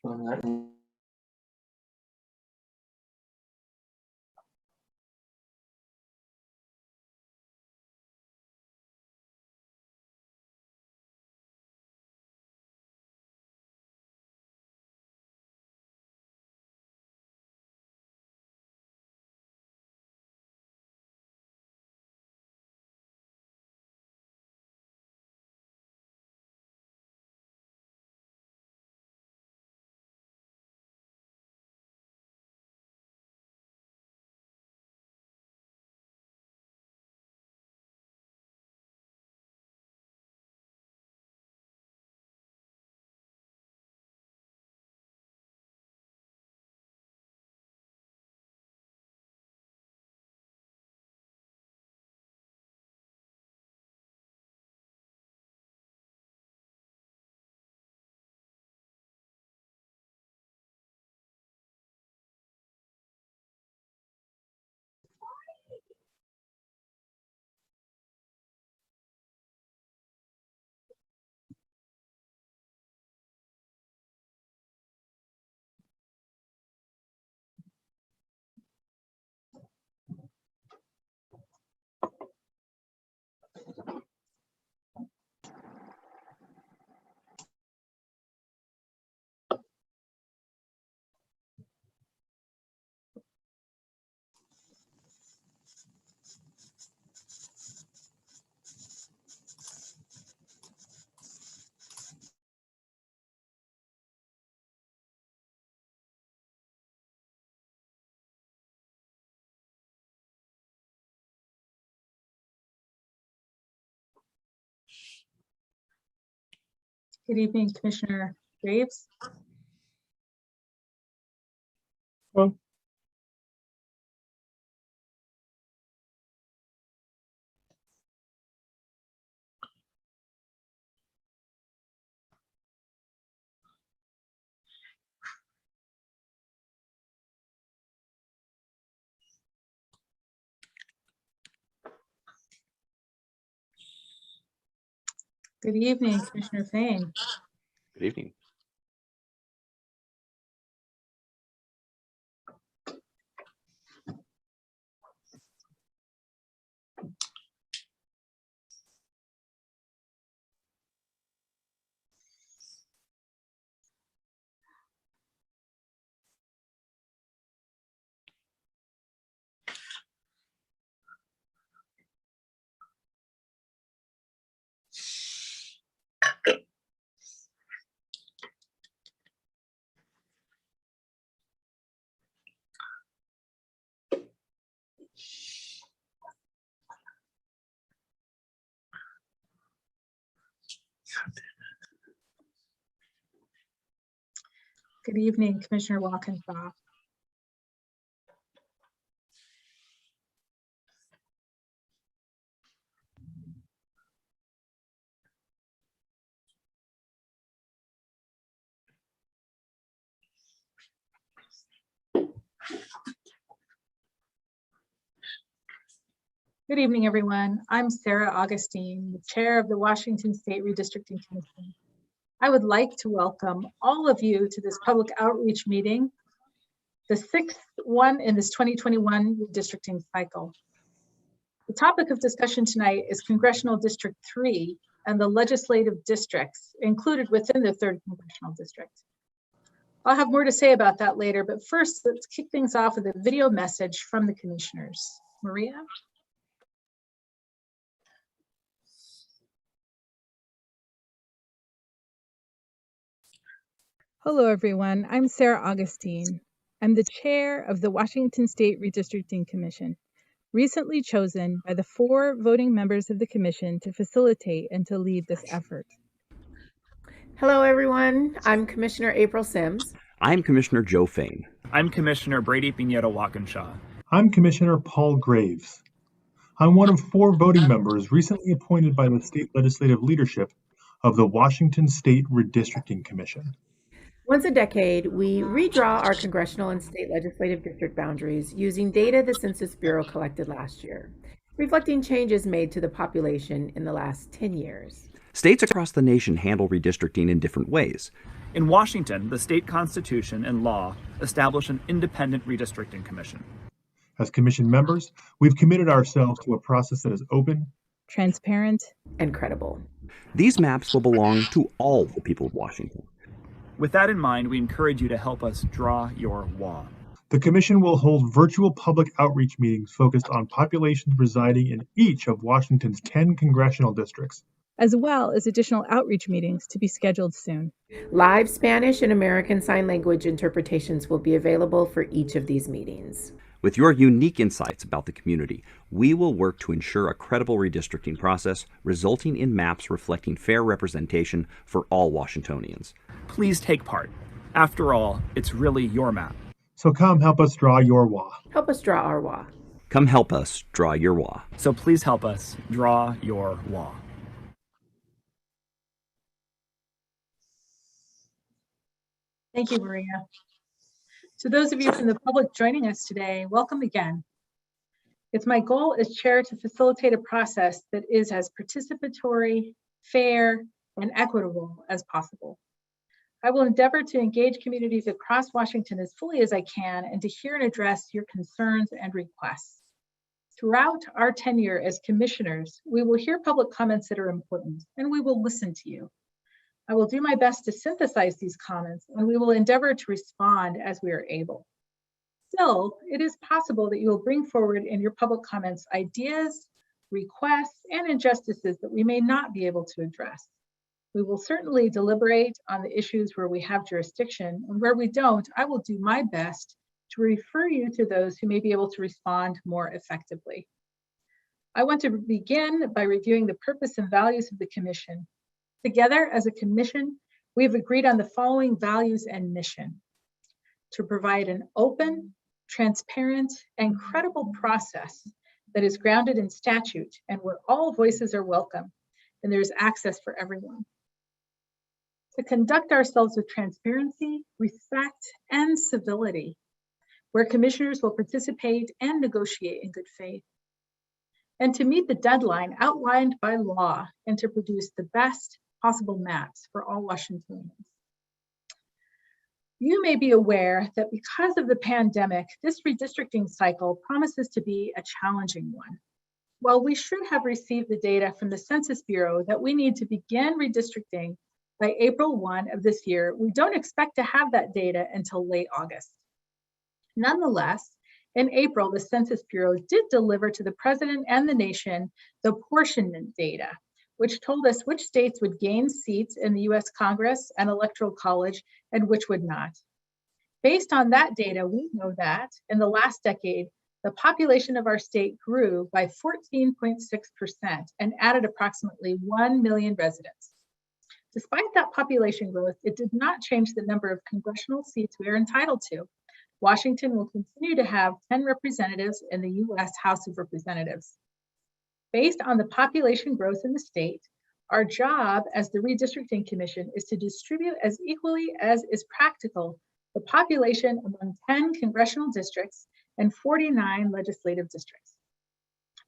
Good evening, Commissioner Graves. Well, Good evening, Commissioner Fain. good evening. Good evening, Commissioner Walkinshaw. Good evening, everyone. I'm Sarah Augustine, the chair of the Washington State Redistricting Commission. I would like to welcome all of you to this public outreach meeting, the sixth one in this 2021 redistricting cycle. The topic of discussion tonight is Congressional District 3 and the legislative districts included within the 3rd Congressional District. I'll have more to say about that later, but first let's kick things off with a video message from the commissioners. Maria? Hello, everyone. I'm Sarah Augustine. I'm the chair of the Washington State Redistricting Commission, recently chosen by the 4 voting members of the commission to facilitate and to lead this effort. Hello, everyone. I'm Commissioner April Sims. I'm Commissioner Joe Fain. I'm Commissioner Brady Pinheiro-Walkinshaw. I'm Commissioner Paul Graves. I'm one of 4 voting members recently appointed by the state legislative leadership of the Washington State Redistricting Commission. Once a decade, we redraw our congressional and state legislative district boundaries using data the Census Bureau collected last year, reflecting changes made to the population in the last 10 years. States across the nation handle redistricting in different ways. In Washington, the state constitution and law establish an independent redistricting commission. As commission members, we've committed ourselves to a process that is open, Transparent, and credible. These maps will belong to all the people of Washington. With that in mind, we encourage you to help us draw your WA. The Commission will hold virtual public outreach meetings focused on populations residing in each of Washington's 10 congressional districts, as well as additional outreach meetings to be scheduled soon. Live Spanish and American Sign Language interpretations will be available for each of these meetings. With your unique insights about the community, we will work to ensure a credible redistricting process resulting in maps reflecting fair representation for all Washingtonians. Please take part. After all, it's really your map. so come help us draw your WA. Help us draw our WA. Come help us draw your WA. So please help us draw your WA. Thank you, Maria. To those of you from the public joining us today, welcome again. It's my goal as chair to facilitate a process that is as participatory, fair, and equitable as possible. I will endeavor to engage communities across Washington as fully as I can and to hear and address your concerns and requests. Throughout our tenure as commissioners, we will hear public comments that are important, and we will listen to you. I will do my best to synthesize these comments, and we will endeavor to respond as we are able. Still, it is possible that you will bring forward in your public comments ideas, requests, and injustices that we may not be able to address. We will certainly deliberate on the issues where we have jurisdiction, and where we don't, I will do my best to refer you to those who may be able to respond more effectively. I want to begin by reviewing the purpose and values of the Commission. Together as a Commission, we have agreed on the following values and mission: to provide an open, transparent, and credible process that is grounded in statute and where all voices are welcome and there is access for everyone. To conduct ourselves with transparency, respect, and civility, where commissioners will participate and negotiate in good faith. And to meet the deadline outlined by law and to produce the best possible maps for all Washingtonians. You may be aware that because of the pandemic, this redistricting cycle promises to be a challenging one. While we should have received the data from the Census Bureau that we need to begin redistricting by April 1 of this year, we don't expect to have that data until late August. Nonetheless, in April, the Census Bureau did deliver to the President and the nation the apportionment data, which told us which states would gain seats in the US Congress and Electoral College and which would not. Based on that data, we know that in the last decade, the population of our state grew by 14.6% and added approximately 1 million residents. Despite that population growth, it did not change the number of congressional seats we are entitled to. Washington will continue to have 10 representatives in the US House of Representatives. Based on the population growth in the state, our job as the Redistricting Commission is to distribute as equally as is practical the population among 10 congressional districts and 49 legislative districts.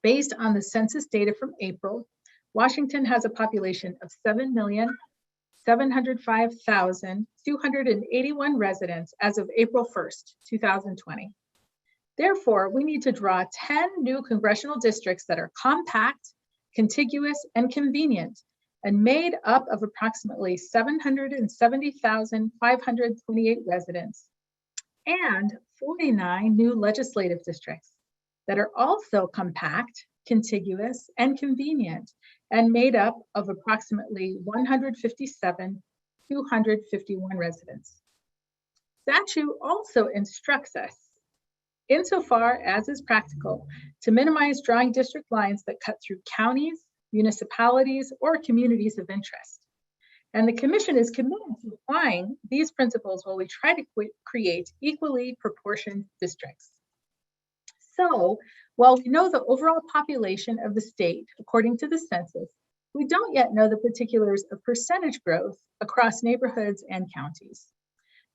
Based on the census data from April, Washington has a population of 7,705,281 residents as of April 1st, 2020. Therefore, we need to draw 10 new congressional districts that are compact, contiguous, and convenient, and made up of approximately 770,528 residents, and 49 new legislative districts that are also compact, contiguous, and convenient, and made up of approximately 157,251 residents. Statute also instructs us, insofar as is practical, to minimize drawing district lines that cut through counties, municipalities, or communities of interest. And the Commission is committed to applying these principles while we try to create equally proportioned districts. So, while we know the overall population of the state, according to the census, we don't yet know the particulars of percentage growth across neighborhoods and counties.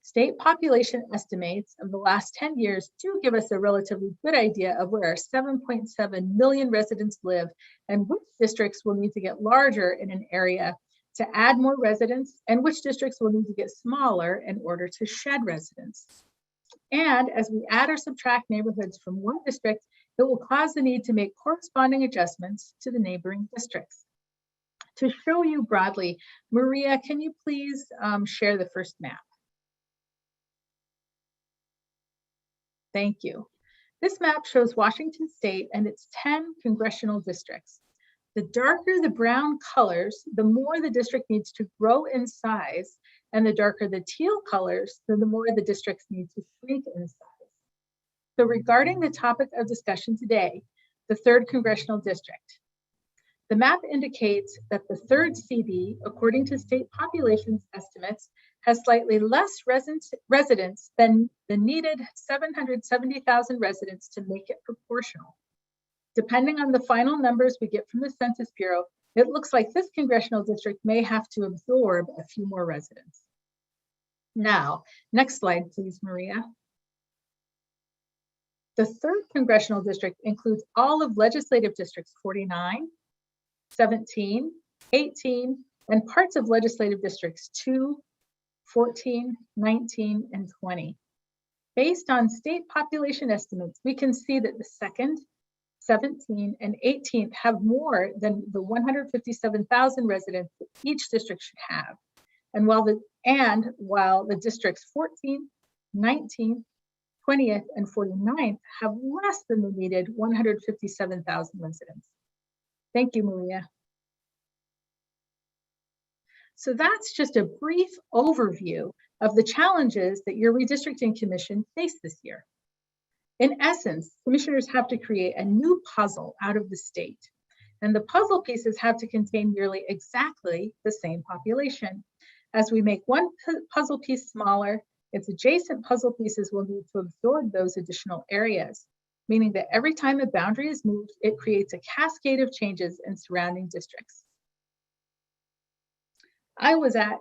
State population estimates of the last 10 years do give us a relatively good idea of where our 7.7 million residents live and which districts will need to get larger in an area to add more residents and which districts will need to get smaller in order to shed residents. And as we add or subtract neighborhoods from one district, it will cause the need to make corresponding adjustments to the neighboring districts. To show you broadly, Maria, can you please share the first map? Thank you. This map shows Washington State and its 10 congressional districts. The darker the brown colors, the more the district needs to grow in size, and the darker the teal colors, the more the districts need to shrink in size. So regarding the topic of discussion today, the 3rd Congressional District, the map indicates that the 3rd CD, according to state population estimates, has slightly less residents than the needed 770,000 residents to make it proportional. Depending on the final numbers we get from the Census Bureau, it looks like this congressional district may have to absorb a few more residents. Now, next slide, please, Maria. The 3rd Congressional District includes all of legislative districts 49, 17, 18, and parts of legislative districts 2, 14, 19, and 20. Based on state population estimates, we can see that the 2nd, 17, and 18th have more than the 157,000 residents that each district should have. And while the districts 14, 19, 20th, and 49th have less than the needed 157,000 residents. Thank you, Maria. So that's just a brief overview of the challenges that your redistricting commission faced this year. In essence, commissioners have to create a new puzzle out of the state, and the puzzle pieces have to contain nearly exactly the same population. As we make one puzzle piece smaller, its adjacent puzzle pieces will need to absorb those additional areas, meaning that every time a boundary is moved, it creates a cascade of changes in surrounding districts. I was at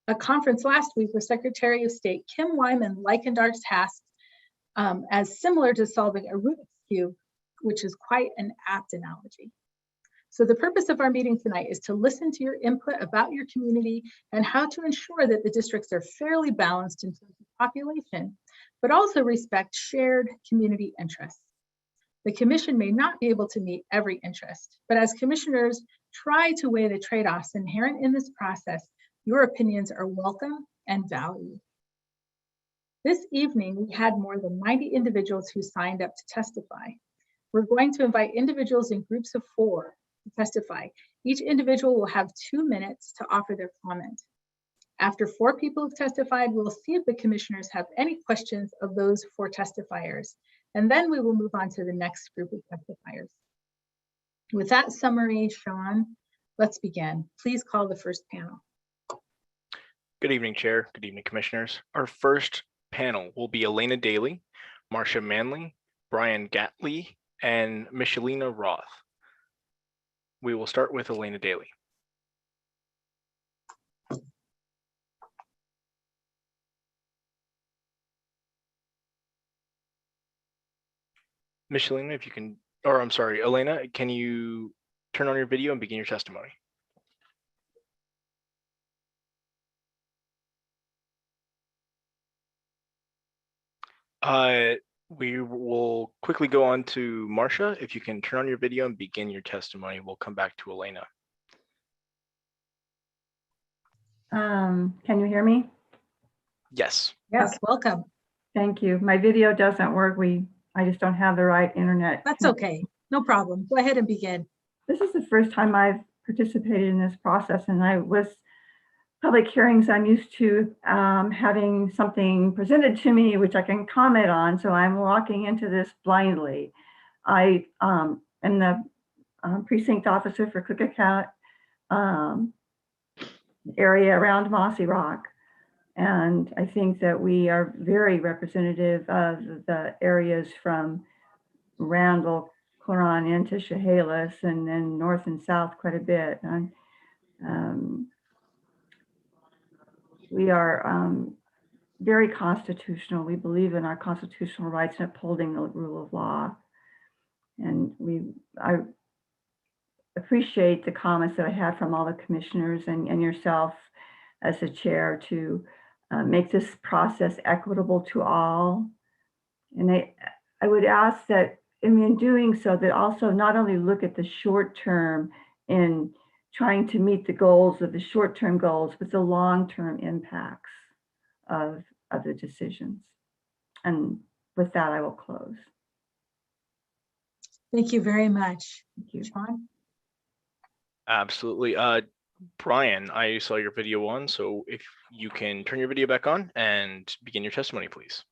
a conference last week where Secretary of State Kim Wyman likened our task as similar to solving a Rubik's Cube, which is quite an apt analogy. So the purpose of our meeting tonight is to listen to your input about your community and how to ensure that the districts are fairly balanced in terms of population, but also respect shared community interests. The commission may not be able to meet every interest, but as commissioners try to weigh the trade-offs inherent in this process, your opinions are welcome and valued. This evening, we had more than 90 individuals who signed up to testify. We're going to invite individuals in groups of 4 to testify. Each individual will have 2 minutes to offer their comment. After 4 people have testified, we'll see if the commissioners have any questions of those 4 testifiers, and then we will move on to the next group of testifiers. With that summary, Sean, let's begin. Please call the first panel. Good evening, Chair. Good evening, Commissioners. Our first panel will be Elena Daly, Marcia Manley, Brian Gatley, and Michelina Roth. We will start with Elena Daly. Michelina, if you can, or I'm sorry, Elena, can you turn on your video and begin your testimony? We will quickly go on to Marcia. If you can turn on your video and begin your testimony, we'll come back to Elena. Can you hear me? Yes. Yes, welcome. Thank you. My video doesn't work. I just don't have the right internet. That's okay. No problem. Go ahead and begin. This is the first time I've participated in this process, and I was public hearings. I'm used to having something presented to me which I can comment on. So I'm walking into this blindly. I am the precinct officer for Cook area around Mossy Rock. And I think that we are very representative of the areas from Randall, Coron into Chehalis, and then north and south quite a bit. And, we are very constitutional. We believe in our constitutional rights and upholding the rule of law. And appreciate the comments that I had from all the commissioners and yourself as the chair to make this process equitable to all. And I would ask that in doing so, that also not only look at the short term in trying to meet the goals of the short-term goals, but the long-term impacts of the decisions. And with that, I will close. Thank you very much. Thank you. Sean? Absolutely. Brian, I saw your video on, so if you can turn your video back on and begin your testimony, please.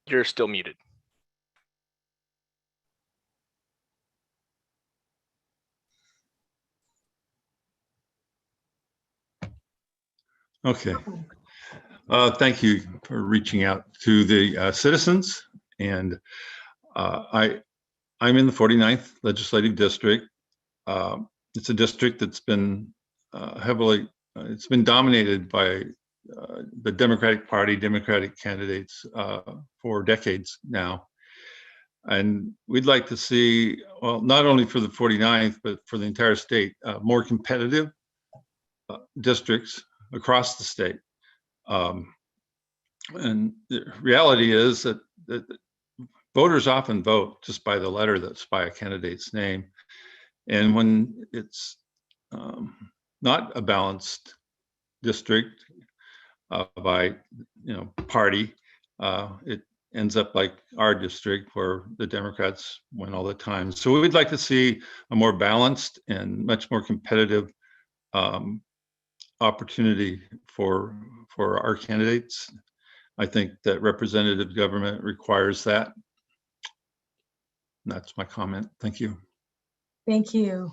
You're still muted. Okay. Thank you for reaching out to the citizens. And I'm in the 49th Legislative District. It's a district that's been it's been dominated by the Democratic Party, Democratic candidates for decades now. And we'd like to see, well, not only for the 49th, but for the entire state, more competitive districts across the state. And the reality is that voters often vote just by the letter that's by a candidate's name. And when it's not a balanced district by party, it ends up like our district where the Democrats win all the time. So we'd like to see a more balanced and much more competitive opportunity for our candidates. I think that representative government requires that. And that's my comment. Thank you. Thank you.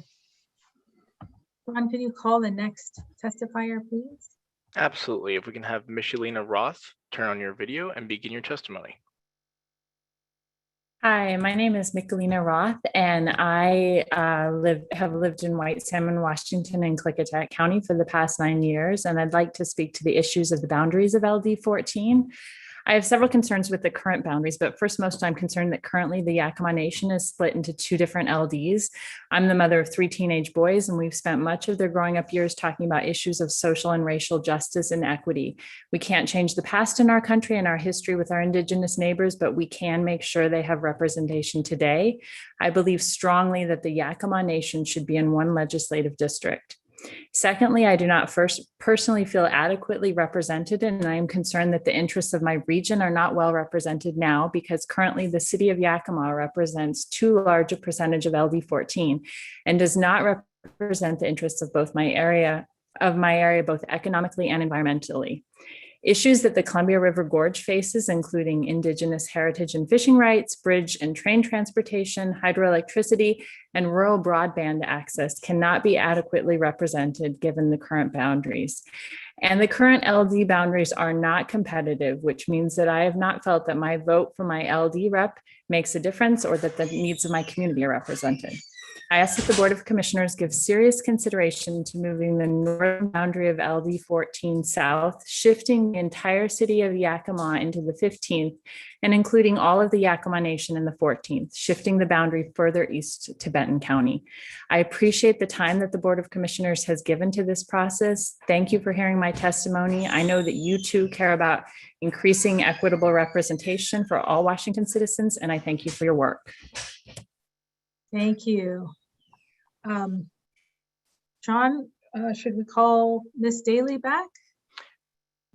Ron, can you call the next testifier, please? Absolutely. If we can have Michelina Roth turn on your video and begin your testimony. Hi, my name is Michelina Roth, and I have lived in White Salmon, Washington, and Klickitat County for the past 9 years, and I'd like to speak to the issues of the boundaries of LD 14. I have several concerns with the current boundaries, but first, most I'm concerned that currently the Yakima Nation is split into 2 different LDs. I'm the mother of 3 teenage boys, and we've spent much of their growing up years talking about issues of social and racial justice and equity. We can't change the past in our country and our history with our Indigenous neighbors, but we can make sure they have representation today. I believe strongly that the Yakima Nation should be in 1 legislative district. Secondly, I do not personally feel adequately represented, and I am concerned that the interests of my region are not well represented now because currently the city of Yakima represents too large a percentage of LD 14 and does not represent the interests of my area, both economically and environmentally. Issues that the Columbia River Gorge faces, including Indigenous heritage and fishing rights, bridge and train transportation, hydroelectricity, and rural broadband access, cannot be adequately represented given the current boundaries. And the current LD boundaries are not competitive, which means that I have not felt that my vote for my LD rep makes a difference or that the needs of my community are represented. I ask that the Board of Commissioners give serious consideration to moving the northern boundary of LD 14 south, shifting the entire city of Yakima into the 15th, and including all of the Yakima Nation in the 14th, shifting the boundary further east to Benton County. I appreciate the time that the Board of Commissioners has given to this process. Thank you for hearing my testimony. I know that you too care about increasing equitable representation for all Washington citizens, and I thank you for your work. Thank you. John, should we call Ms. Daly back?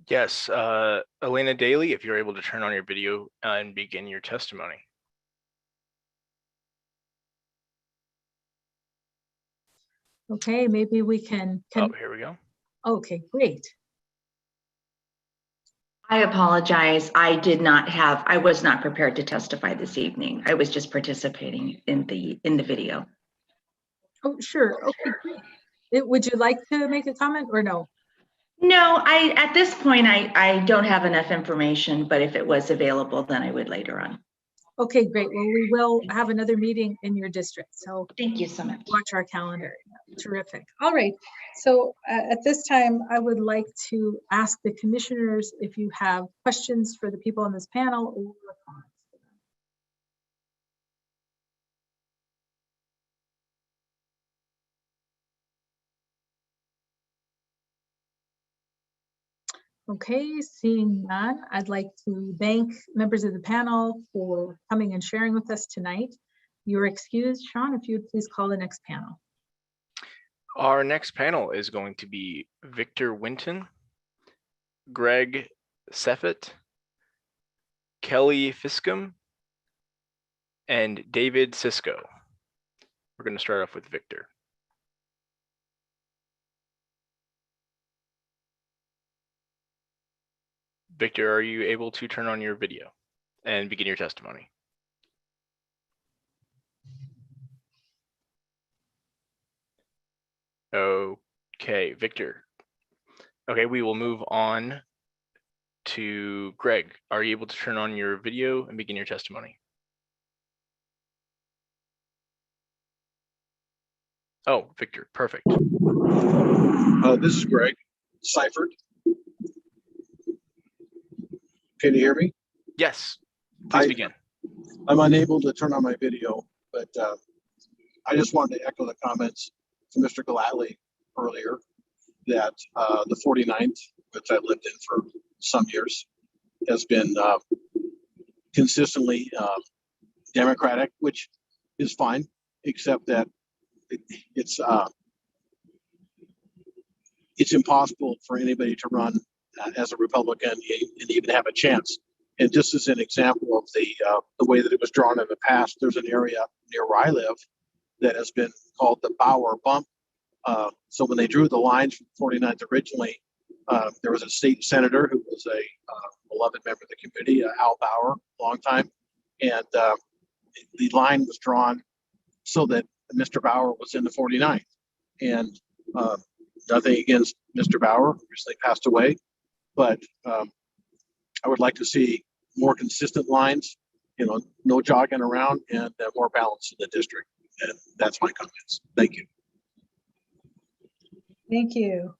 Yes, Elena Daly, if you're able to turn on your video and begin your testimony. Okay, maybe we can. Oh, here we go. Okay, great. I apologize. I was not prepared to testify this evening. I was just participating in the video. Oh, sure. Okay, great. Would you like to make a comment or no? No, at this point, I don't have enough information, but if it was available, then I would later on. Okay, great. Well, we will have another meeting in your district. So thank you so much. Watch our calendar. Terrific. All right. So at this time, I would like to ask the commissioners if you have questions for the people on this panel or comments. Okay, seeing none, I'd like to thank members of the panel for coming and sharing with us tonight. You're excused. Sean, if you would please call the next panel. Our next panel is going to be Victor Winton, Greg Seffett, Kelly Fiscum, and David Sisko. We're going to start off with Victor. Victor, are you able to turn on your video and begin your testimony? Okay, Victor. Okay, we will move on to Greg. Are you able to turn on your video and begin your testimony? Oh, Victor, perfect. This is Greg Seifert. Can you hear me? Yes, please begin. I'm unable to turn on my video, but I just wanted to echo the comments from Mr. Galatly earlier that the 49th, which I lived in for some years, has been consistently Democratic, which is fine, except that it's impossible for anybody to run as a Republican and even have a chance. And just as an example of the way that it was drawn in the past, there's an area near where I live that has been called the Bauer Bump. So when they drew the lines from 49th originally, there was a state senator who was a beloved member of the committee, Al Bauer, a long time. And the line was drawn so that Mr. Bauer was in the 49th. And nothing against Mr. Bauer, who recently passed away, but I would like to see more consistent lines, no jogging around, and more balance in the district. And that's my comments. Thank you. Thank you.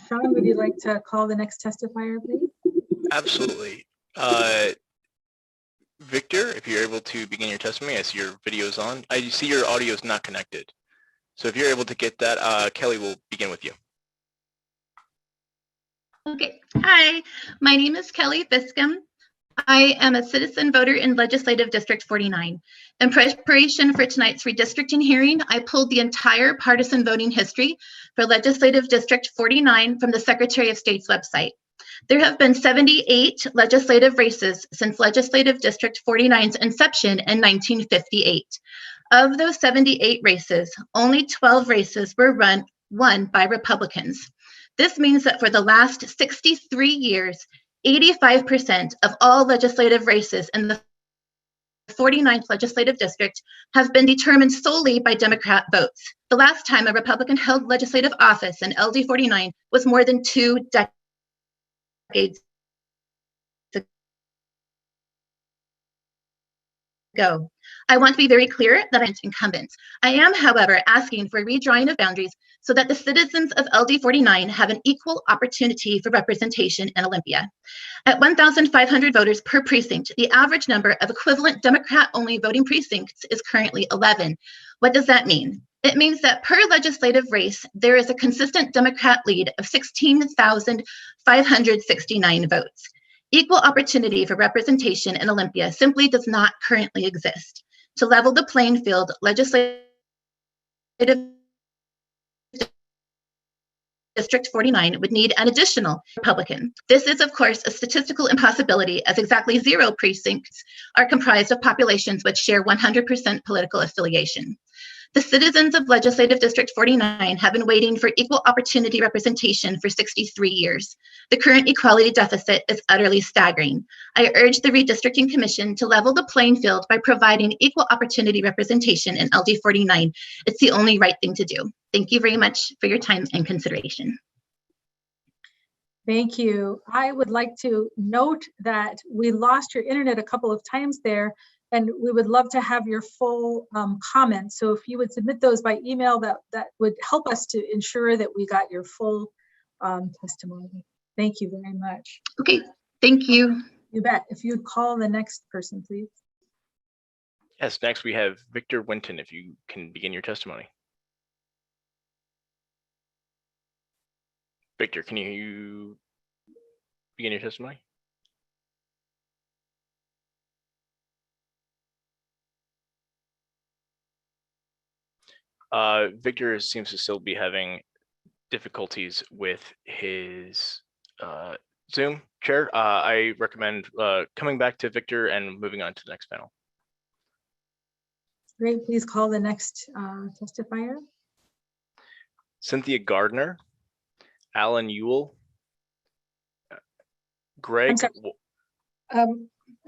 Sean, would you like to call the next testifier, please? Absolutely. Victor, if you're able to begin your testimony, I see your video is on. I see your audio is not connected. So if you're able to get that, Kelly will begin with you. Okay. Hi, my name is Kelly Fiscum. I am a citizen voter in Legislative District 49. In preparation for tonight's redistricting hearing, I pulled the entire partisan voting history for Legislative District 49 from the Secretary of State's website. There have been 78 legislative races since Legislative District 49's inception in 1958. Of those 78 races, only 12 races were won by Republicans. This means that for the last 63 years, 85% of all legislative races in the 49th legislative district have been determined solely by Democrat votes. The last time a Republican held legislative office in LD 49 was more than 2 decades ago. I want to be very clear that I'm incumbent. I am, however, asking for a redrawing of boundaries so that the citizens of LD 49 have an equal opportunity for representation in Olympia. At 1,500 voters per precinct, the average number of equivalent Democrat-only voting precincts is currently 11. What does that mean? It means that per legislative race, there is a consistent Democrat lead of 16,569 votes. Equal opportunity for representation in Olympia simply does not currently exist. To level the playing field, Legislative District 49 would need an additional Republican. This is, of course, a statistical impossibility, as exactly 0 precincts are comprised of populations which share 100% political affiliation. The citizens of Legislative District 49 have been waiting for equal opportunity representation for 63 years. The current equality deficit is utterly staggering. I urge the Redistricting Commission to level the playing field by providing equal opportunity representation in LD 49. It's the only right thing to do. Thank you very much for your time and consideration. Thank you. I would like to note that we lost your internet a couple of times there, and we would love to have your full comments. So if you would submit those by email, that would help us to ensure that we got your full testimony. Thank you very much. Okay, thank you. You bet. If you'd call the next person, please. Yes, next we have Victor Winton, if you can begin your testimony. Victor, can you begin your testimony. Victor seems to still be having difficulties with his Zoom. Chair, I recommend coming back to Victor and moving on to the next panel. Great, please call the next testifier. Cynthia Gardner, Alan Ewell, Greg. I'm sorry.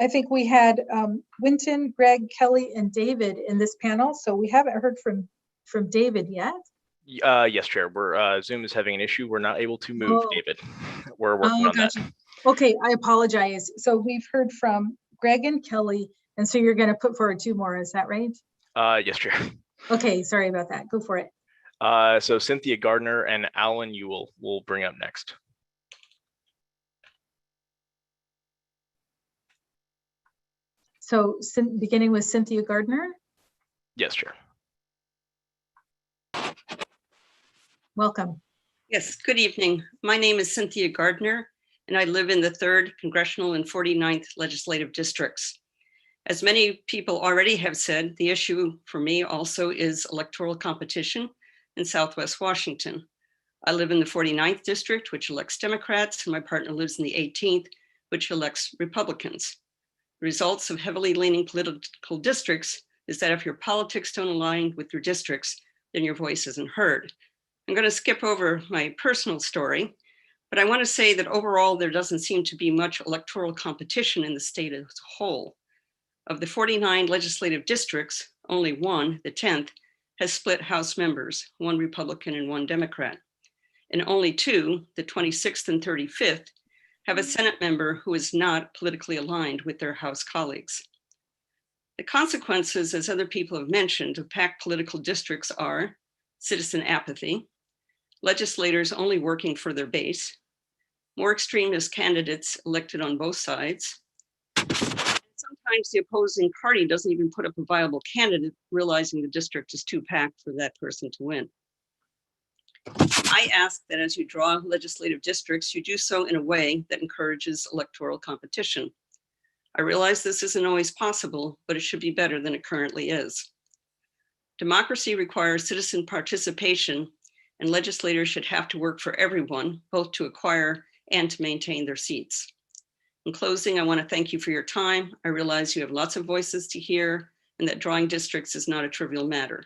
I think we had Winton, Greg, Kelly, and David in this panel, so we haven't heard from David yet. Yes, Chair. We're Zoom is having an issue. We're not able to move David. We're working on gotcha. that. Okay, I apologize. So we've heard from Greg and Kelly, and so you're going to put forward 2 more. Is that right? Yes, Chair. Okay, sorry about that. Go for it. So Cynthia Gardner and Alan Ewell will bring up next. So beginning with Cynthia Gardner. Yes, Chair. Welcome. Yes, good evening. My name is Cynthia Gardner, and I live in the 3rd Congressional and 49th Legislative Districts. As many people already have said, the issue for me also is electoral competition in Southwest Washington. I live in the 49th District, which elects Democrats, and my partner lives in the 18th, which elects Republicans. The results of heavily leaning political districts is that if your politics don't align with your districts, then your voice isn't heard. I'm going to skip over my personal story, but I want to say that overall, there doesn't seem to be much electoral competition in the state as a whole. Of the 49 legislative districts, only one, the 10th, has split House members, 1 Republican and 1 Democrat. And only 2, the 26th and 35th, have a Senate member who is not politically aligned with their House colleagues. The consequences, as other people have mentioned, of packed political districts are citizen apathy, legislators only working for their base, more extremist candidates elected on both sides. Sometimes the opposing party doesn't even put up a viable candidate, realizing the district is too packed for that person to win. I ask that as you draw legislative districts, you do so in a way that encourages electoral competition. I realize this isn't always possible, but it should be better than it currently is. Democracy requires citizen participation, and legislators should have to work for everyone, both to acquire and to maintain their seats. In closing, I want to thank you for your time. I realize you have lots of voices to hear and that drawing districts is not a trivial matter.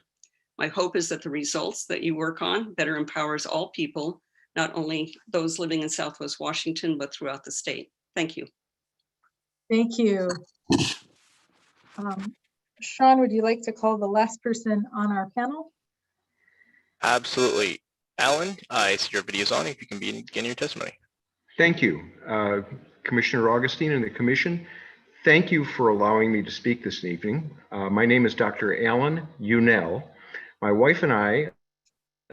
My hope is that the results that you work on better empowers all people, not only those living in Southwest Washington, but throughout the state. Thank you. Thank you. Sean, would you like to call the last person on our panel? Absolutely. Alan, I see your video is on. If you can begin your testimony. Thank you, Commissioner Augustine and the Commission. Thank you for allowing me to speak this evening. My name is Dr. Alan Unell. My wife and I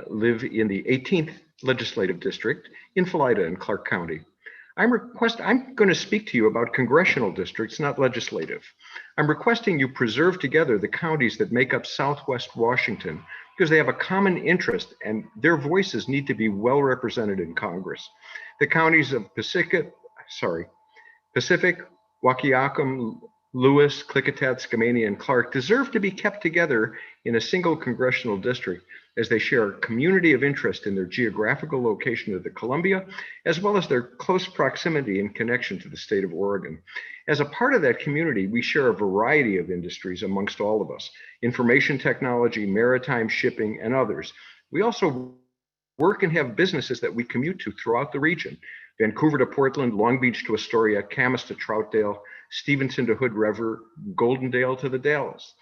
live in the 18th Legislative District in Philida in Clark County. I'm going to speak to you about congressional districts, not legislative. I'm requesting you preserve together the counties that make up Southwest Washington because they have a common interest and their voices need to be well represented in Congress. The counties of Pacific, Waukegan, Lewis, Klickitat, Skamania, and Clark deserve to be kept together in a single congressional district as they share a community of interest in their geographical location of the Columbia, as well as their close proximity and connection to the state of Oregon. As a part of that community, we share a variety of industries amongst all of us: information technology, maritime shipping, and others. We also work and have businesses that we commute to throughout the region: Vancouver to Portland, Long Beach to Astoria, Camas to Troutdale, Stevenson to Hood River, Goldendale to the Dalles.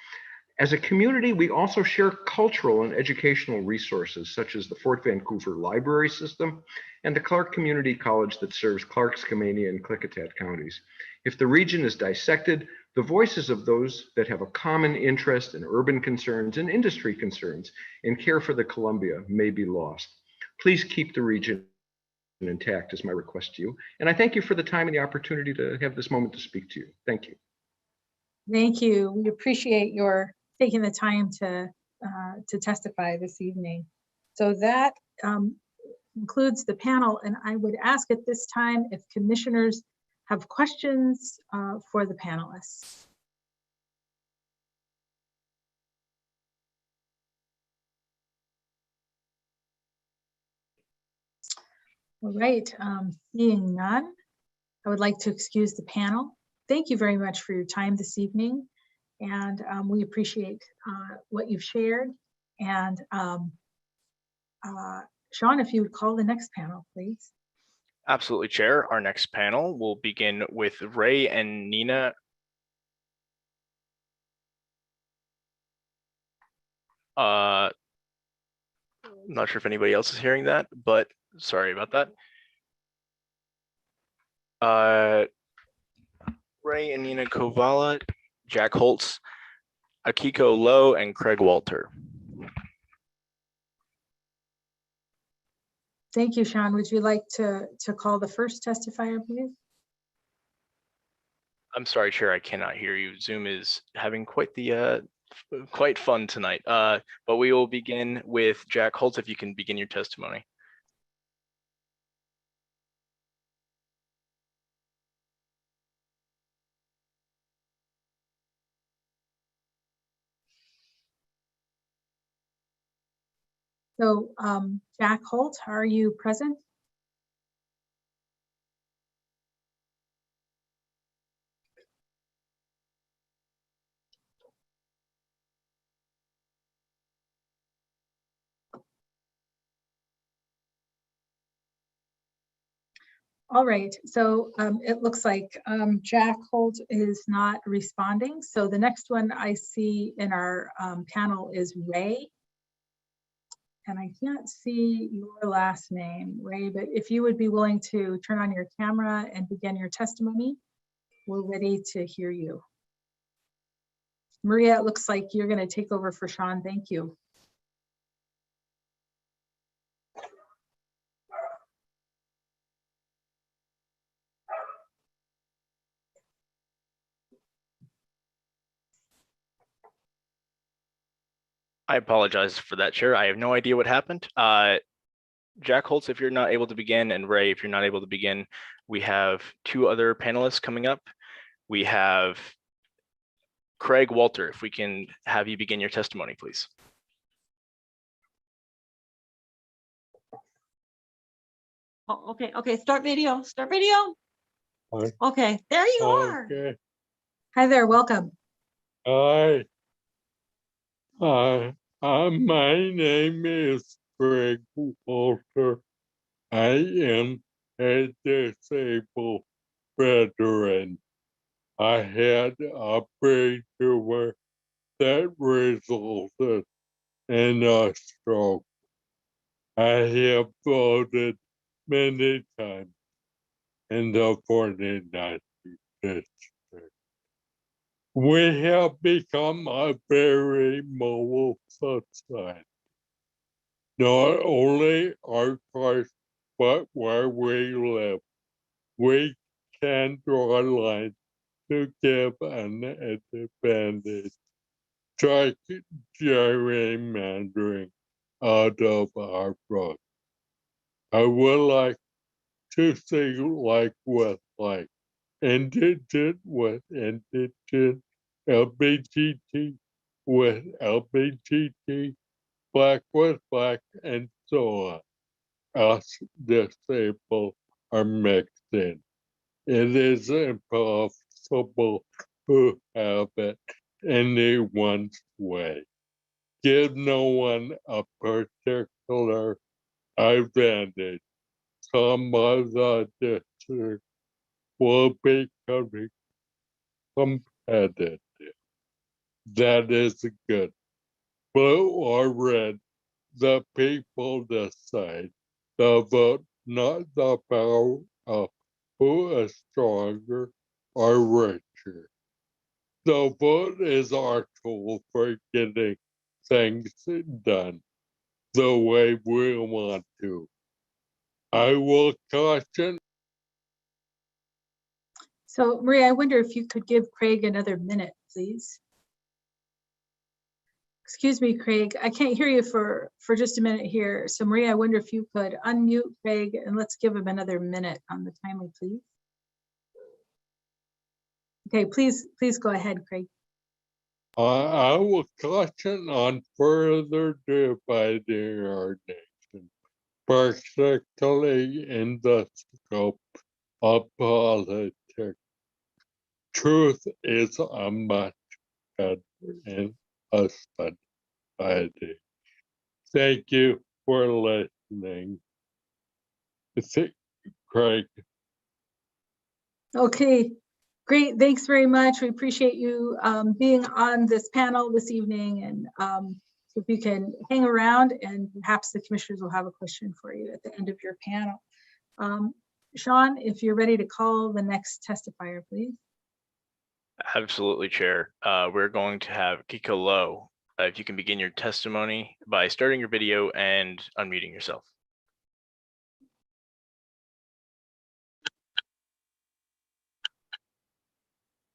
As a community, we also share cultural and educational resources such as the Fort Vancouver Library System and the Clark Community College that serves Clark, Skamania, and Klickitat counties. If the region is dissected, the voices of those that have a common interest in urban concerns and industry concerns and care for the Columbia may be lost. Please keep the region intact is my request to you. And I thank you for the time and the opportunity to have this moment to speak to you. Thank you. Thank you. We appreciate your taking the time to testify this evening. So that concludes the panel, and I would ask at this time if commissioners have questions for the panelists. All right, seeing none, I would like to excuse the panel. Thank you very much for your time this evening, and we appreciate what you've shared. And Sean, if you would call the next panel, please. Absolutely, Chair. Our next panel will begin with Ray and Nina. I'm not sure if anybody else is hearing that, but sorry about that. Ray and Nina Kovala, Jack Holtz, Akiko Lowe, and Craig Walter. Thank you, Sean. Would you like to call the first testifier, please? I'm sorry, Chair, I cannot hear you. Zoom is having quite the quite fun tonight. But we will begin with Jack Holtz, if you can begin your testimony. So Jack Holt, are you present? All right, so it looks like Jack Holt is not responding. So the next one I see in our panel is Ray. And I can't see your last name, Ray, but if you would be willing to turn on your camera and begin your testimony, we're ready to hear you. Maria, it looks like you're going to take over for Sean. Thank you. I apologize for that, Chair. I have no idea what happened. Jack Holtz, if you're not able to begin, and Ray, if you're not able to begin, we have two other panelists coming up. We have Craig Walter, if we can have you begin your testimony, please. Oh, okay, start video. Okay, there you are. Hi there, welcome. Hi. My name is Craig Walter. I am a disabled veteran. I had a brain tumor that resulted in a stroke. I have voted many times in the 49th district. We have become a very mobile society. Not only our cars, but where we live. We can draw a line to give an advantage. Try gerrymandering out of our roads. I would like to see like with like indigent with indigent, LGBT with LGBT, black with black, and so on. Us disabled are mixed in. It is impossible to have it anyone's way. Give no one a particular advantage. Some of the districts will be competitive. That is good. Blue or red, the people decide. The vote, not the power of who is stronger or richer. The vote is our tool for getting things done the way we want to. I will caution. So Maria, I wonder if you could give Craig another minute, please. Excuse me, Craig, I can't hear you for just a minute here. So Maria, I wonder if you could unmute Craig and let's give him another minute on the timer, please. Okay, please go ahead, Craig. I will caution on further dividing our nation, particularly in the scope of politics. Truth is a much better in a society. Thank you for listening. Craig. Okay, great. Thanks very much. We appreciate you being on this panel this evening. And so if you can hang around and perhaps the commissioners will have a question for you at the end of your panel. Sean, if you're ready to call the next testifier, please. Absolutely, Chair. We're going to have Kiko Lowe. If you can begin your testimony by starting your video and unmuting yourself.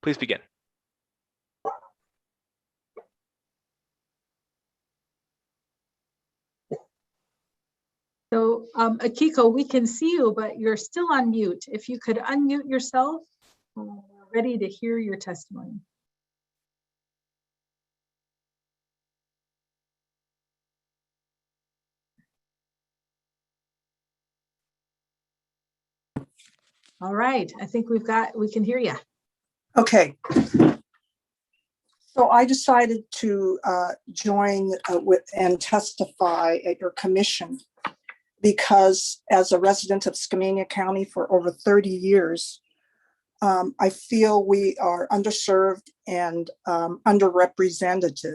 Please begin. So Akiko, we can see you, but you're still on mute. If you could unmute yourself, we're ready to hear your testimony. All right, I think we can hear you. Okay. So I decided to join with and testify at your commission because as a resident of Skamania County for over 30 years, I feel we are underserved and underrepresented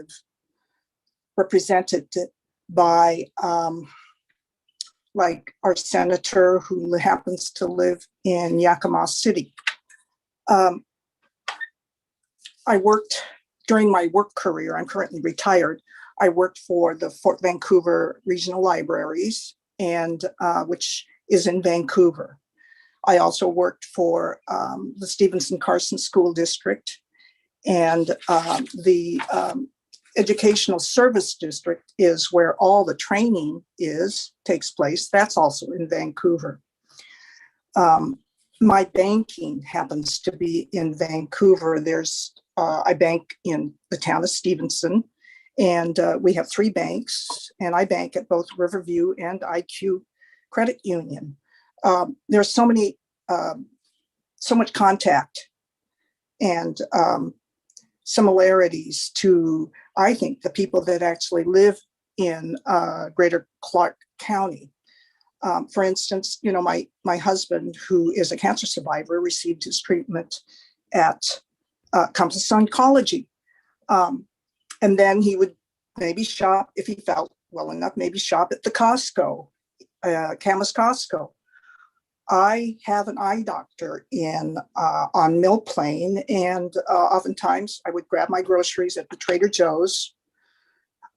by like our senator who happens to live in Yakima City. I worked during my work career, I'm currently retired, I worked for the Fort Vancouver Regional Libraries, and which is in Vancouver. I also worked for the Stevenson Carson School District, and the Educational Service District is where all the training takes place. That's also in Vancouver. My banking happens to be in Vancouver. I bank in the town of Stevenson, and we have 3 banks, and I bank at both Riverview and IQ Credit Union. There's so much contact and similarities to, I think, the people that actually live in Greater Clark County. For instance, you know, my husband, who is a cancer survivor, received his treatment at Compass Oncology. And then he would maybe shop, if he felt well enough, maybe shop at the Costco, Camas Costco. I have an eye doctor on Mill Plain, and oftentimes I would grab my groceries at the Trader Joe's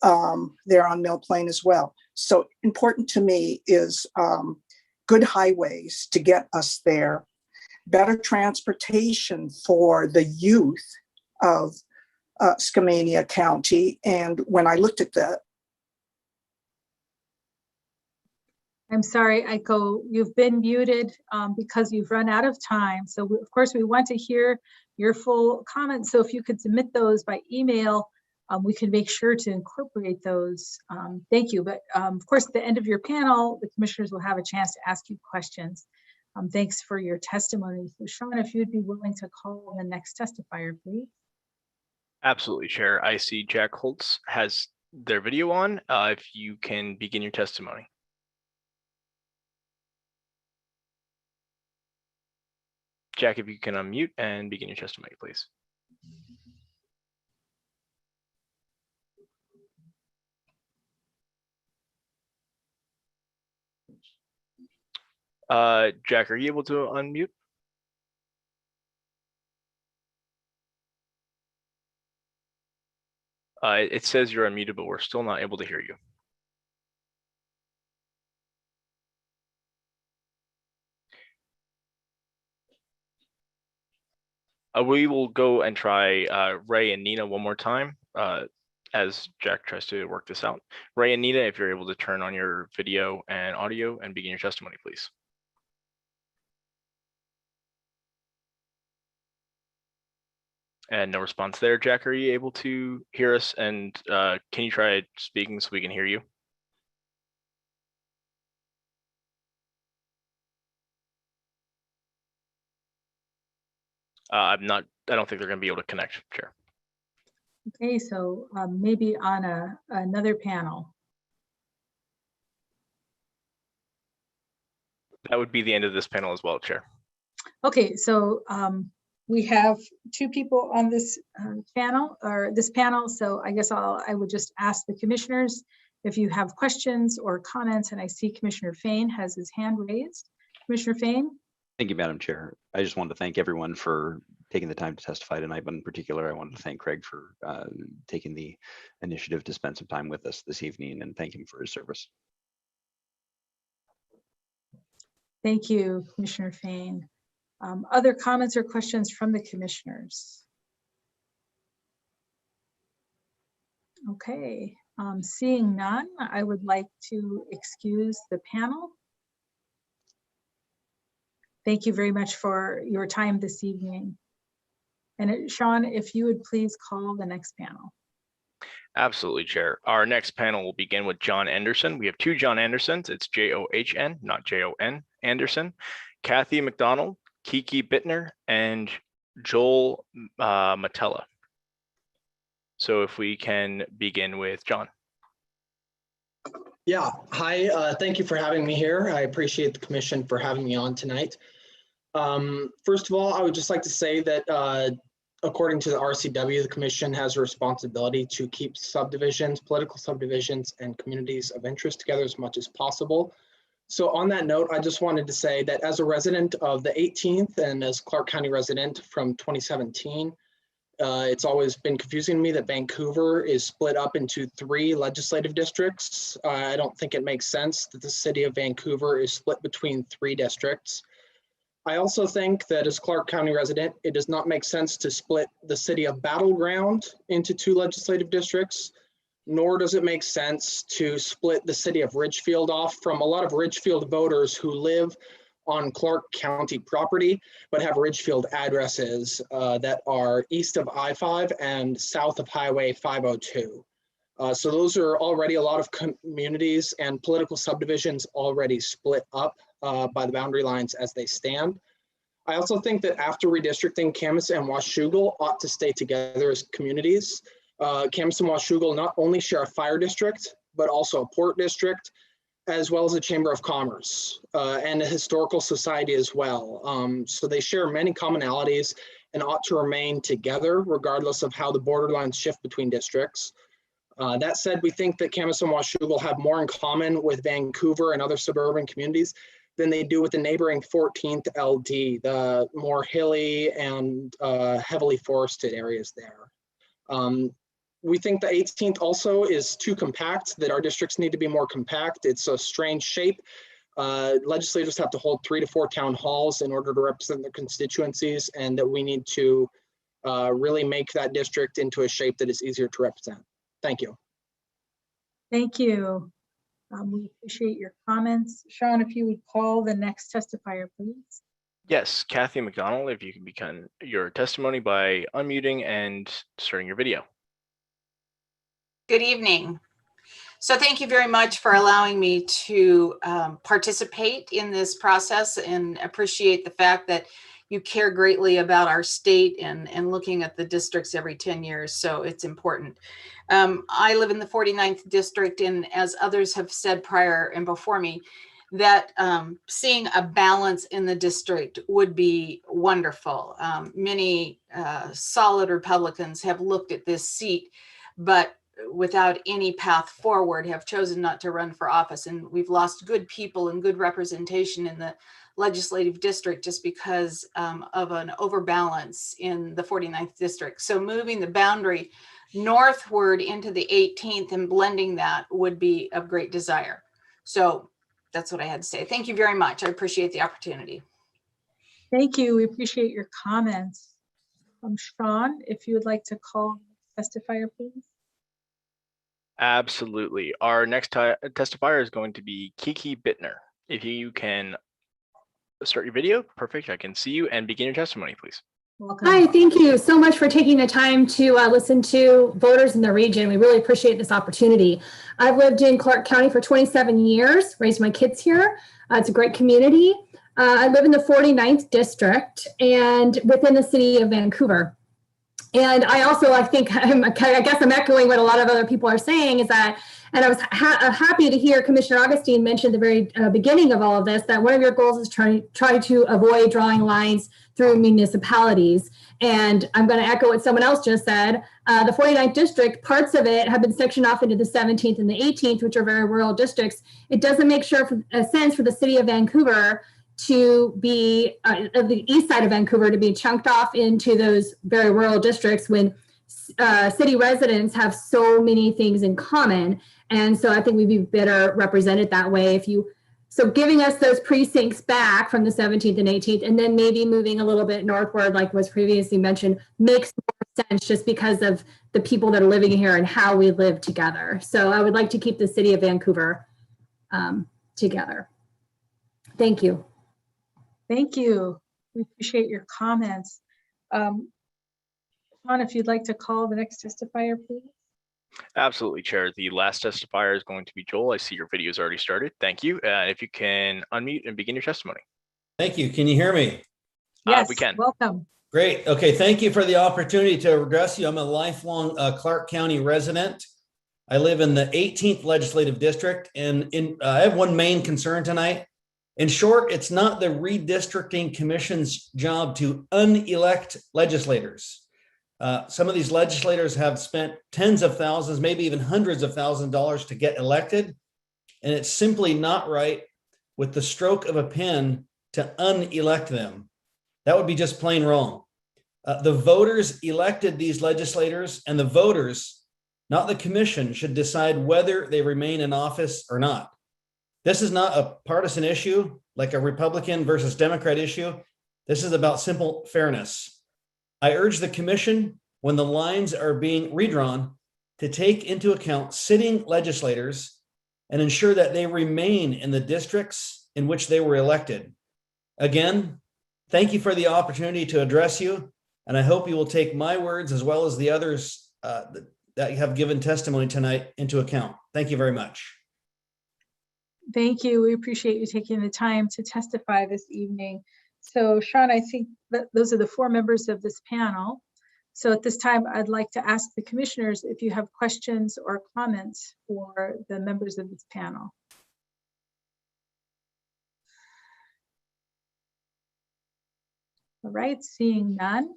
there on Mill Plain as well. So important to me is good highways to get us there, better transportation for the youth of Skamania County. And when I looked at that, I'm sorry, Aiko, you've been muted because you've run out of time. So of course we want to hear your full comments. So if you could submit those by email, we can make sure to incorporate those. Thank you. But of course, at the end of your panel, the commissioners will have a chance to ask you questions. Thanks for your testimony. So Sean, if you'd be willing to call the next testifier, please. Absolutely, Chair. I see Jack Holtz has their video on. If you can begin your testimony. Jack, if you can unmute and begin your testimony, please. Jack, are you able to unmute? It says you're unmuted, but we're still not able to hear you. We will go and try Ray and Nina one more time. as Jack tries to work this out. Ray and Nita, if you're able to turn on your video and audio and begin your testimony, please. And no response there. Jack, are you able to hear us? And can you try speaking so we can hear you? I don't think they're going to be able to connect, Chair. Okay, so maybe on another panel. That would be the end of this panel as well, Chair. Okay, so we have two people on this panel, so I guess I would just ask the commissioners if you have questions or comments, and I see Commissioner Fain has his hand raised. Commissioner Fain? Thank you, Madam Chair. I just wanted to thank everyone for taking the time to testify tonight, but in particular, I wanted to thank Craig for taking the initiative to spend some time with us this evening and thank him for his service. Thank you, Commissioner Fain. Other comments or questions from the commissioners? Okay, seeing none, I would like to excuse the panel. Thank you very much for your time this evening. And Sean, if you would please call the next panel. Absolutely, Chair. Our next panel will begin with John Anderson. We have two John Andersons. It's John, not Jon Anderson. Kathy McDonald, Kiki Bittner, and Joel Matella. So if we can begin with John. Yeah, hi, thank you for having me here. I appreciate the commission for having me on tonight. First of all, I would just like to say that according to the RCW, the commission has a responsibility to keep subdivisions, political subdivisions, and communities of interest together as much as possible. So on that note, I just wanted to say that as a resident of the 18th and as Clark County resident from 2017, it's always been confusing to me that Vancouver is split up into 3 legislative districts. I don't think it makes sense that the city of Vancouver is split between 3 districts. I also think that as Clark County resident, it does not make sense to split the city of Battle Ground into 2 legislative districts, nor does it make sense to split the city of Ridgefield off from a lot of Ridgefield voters who live on Clark County property, but have Ridgefield addresses that are east of I-5 and south of Highway 502. So those are already a lot of communities and political subdivisions already split up by the boundary lines as they stand. I also think that after redistricting, Camas and Washougal ought to stay together as communities. Camas and Washougal not only share a fire district, but also a port district, as well as a Chamber of Commerce and a historical society as well. So they share many commonalities and ought to remain together regardless of how the borderlines shift between districts. That said, we think that Camas and Washougal have more in common with Vancouver and other suburban communities than they do with the neighboring 14th LD, the more hilly and heavily forested areas there. We think the 18th also is too compact, that our districts need to be more compact. It's a strange shape. Legislators have to hold 3 to 4 town halls in order to represent their constituencies, and that we need to really make that district into a shape that is easier to represent. Thank you. Thank you. We appreciate your comments. Sean, if you would call the next testifier, please. Yes, Kathy McDonald, if you can begin your testimony by unmuting and starting your video. Good evening. So thank you very much for allowing me to participate in this process, and appreciate the fact that you care greatly about our state and looking at the districts every 10 years. So it's important. I live in the 49th district, and as others have said prior and before me, that seeing a balance in the district would be wonderful. Many solid Republicans have looked at this seat, but without any path forward have chosen not to run for office. And we've lost good people and good representation in the legislative district just because of an overbalance in the 49th district. So moving the boundary northward into the 18th and blending that would be of great desire. So that's what I had to say. Thank you very much. I appreciate the opportunity. Thank you. We appreciate your comments. Sean, if you would like to call testifier, please. Absolutely. Our next testifier is going to be Kiki Bittner. If you can start your video, perfect. I can see you and begin your testimony, please. Welcome. Hi, thank you so much for taking the time to listen to voters in the region. We really appreciate this opportunity. I've lived in Clark County for 27 years, raised my kids here. It's a great community. I live in the 49th district and within the city of Vancouver. And I also, I guess I'm echoing what a lot of other people are saying is that, and I was happy to hear Commissioner Augustine mention at the very beginning of all of this, that one of your goals is try to avoid drawing lines through municipalities. And I'm going to echo what someone else just said. The 49th district, parts of it have been sectioned off into the 17th and the 18th, which are very rural districts. It doesn't make sense for the city of Vancouver to be of the east side of Vancouver to be chunked off into those very rural districts when city residents have so many things in common. And so I think we'd be better represented that way so giving us those precincts back from the 17th and 18th, and then maybe moving a little bit northward, like was previously mentioned, makes more sense just because of the people that are living here and how we live together. So I would like to keep the city of Vancouver together. Thank you. Thank you. We appreciate your comments. Sean, if you'd like to call the next testifier, please. Absolutely, Chair. The last testifier is going to be Joel. I see your video is already started. Thank you. If you can unmute and begin your testimony. Thank you. Can you hear me? Yes, we can. Welcome. Great. Okay. Thank you for the opportunity to address you. I'm a lifelong Clark County resident. I live in the 18th legislative district, and I have one main concern tonight. In short, it's not the Redistricting Commission's job to unelect legislators. Some of these legislators have spent tens of thousands, maybe even hundreds of thousands of dollars to get elected. And it's simply not right with the stroke of a pen to unelect them. That would be just plain wrong. The voters elected these legislators, and the voters, not the commission, should decide whether they remain in office or not. This is not a partisan issue like a Republican versus Democrat issue. This is about simple fairness. I urge the commission, when the lines are being redrawn, to take into account sitting legislators and ensure that they remain in the districts in which they were elected. Again, thank you for the opportunity to address you, and I hope you will take my words as well as the others that have given testimony tonight into account. Thank you very much. Thank you. We appreciate you taking the time to testify this evening. So Sean, I think that those are the four members of this panel. So at this time, I'd like to ask the commissioners if you have questions or comments for the members of this panel. All right, seeing none,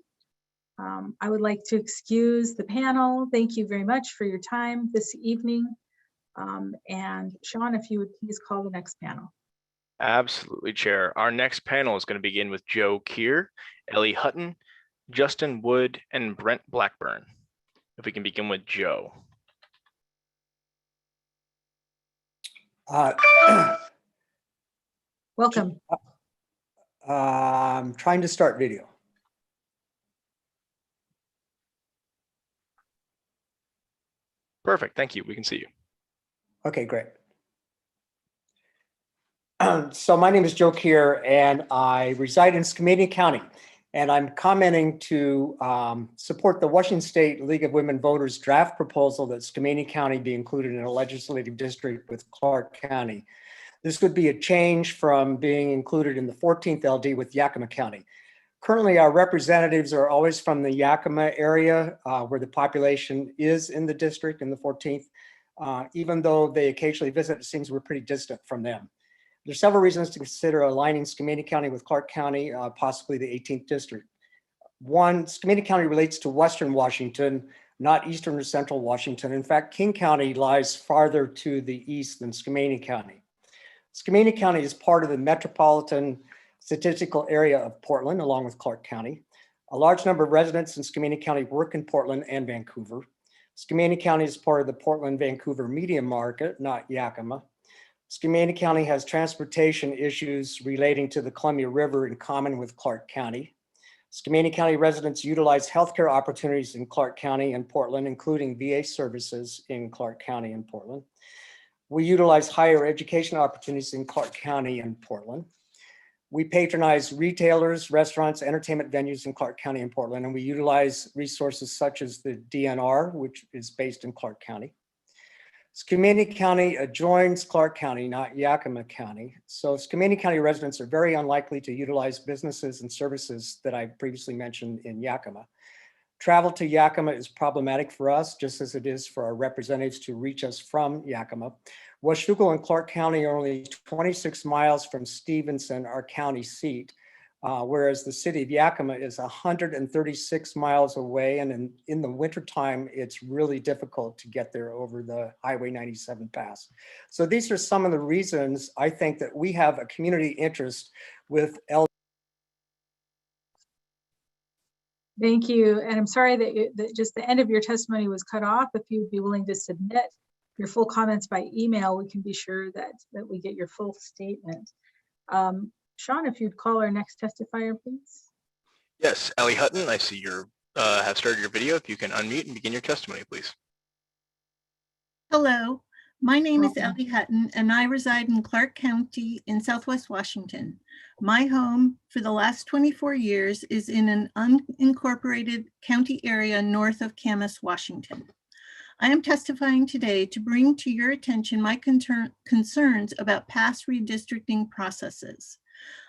I would like to excuse the panel. Thank you very much for your time this evening. And Sean, if you would please call the next panel. Absolutely, Chair. Our next panel is going to begin with Joe Keir, Ellie Hutton, Justin Wood, and Brent Blackburn. If we can begin with Joe. Welcome. I'm trying to start video. Perfect. Thank you. We can see you. Okay, great. So my name is Joe Keir, and I reside in Skamania County, and I'm commenting to support the Washington State League of Women Voters draft proposal that Skamania County be included in a legislative district with Clark County. This would be a change from being included in the 14th LD with Yakima County. Currently, our representatives are always from the Yakima area where the population is in the district in the 14th. Even though they occasionally visit, it seems we're pretty distant from them. There's several reasons to consider aligning Skamania County with Clark County, possibly the 18th district. One, Skamania County relates to Western Washington, not Eastern or Central Washington. In fact, King County lies farther to the east than Skamania County. Skamania County is part of the metropolitan statistical area of Portland, along with Clark County. A large number of residents in Skamania County work in Portland and Vancouver. Skamania County is part of the Portland-Vancouver medium market, not Yakima. Skamania County has transportation issues relating to the Columbia River in common with Clark County. Skamania County residents utilize healthcare opportunities in Clark County and Portland, including VA services in Clark County and Portland. We utilize higher education opportunities in Clark County and Portland. We patronize retailers, restaurants, entertainment venues in Clark County and Portland, and we utilize resources such as the DNR, which is based in Clark County. Skamania County adjoins Clark County, not Yakima County. So Skamania County residents are very unlikely to utilize businesses and services that I previously mentioned in Yakima. Travel to Yakima is problematic for us, just as it is for our representatives to reach us from Yakima. Washougal and Clark County are only 26 miles from Stevenson, our county seat, whereas the city of Yakima is 136 miles away. And in the wintertime, it's really difficult to get there over the Highway 97 pass. So these are some of the reasons I think that we have a community interest with Thank you. And I'm sorry that just the end of your testimony was cut off. If you'd be willing to submit your full comments by email, we can be sure that we get your full statement. Sean, if you'd call our next testifier, please. Yes, Ellie Hutton, I see you have started your video. If you can unmute and begin your testimony, please. Hello, my name is Ellie Hutton and I reside in Clark County in Southwest Washington. My home for the last 24 years is in an unincorporated county area north of Camas, Washington. I am testifying today to bring to your attention my concerns about past redistricting processes.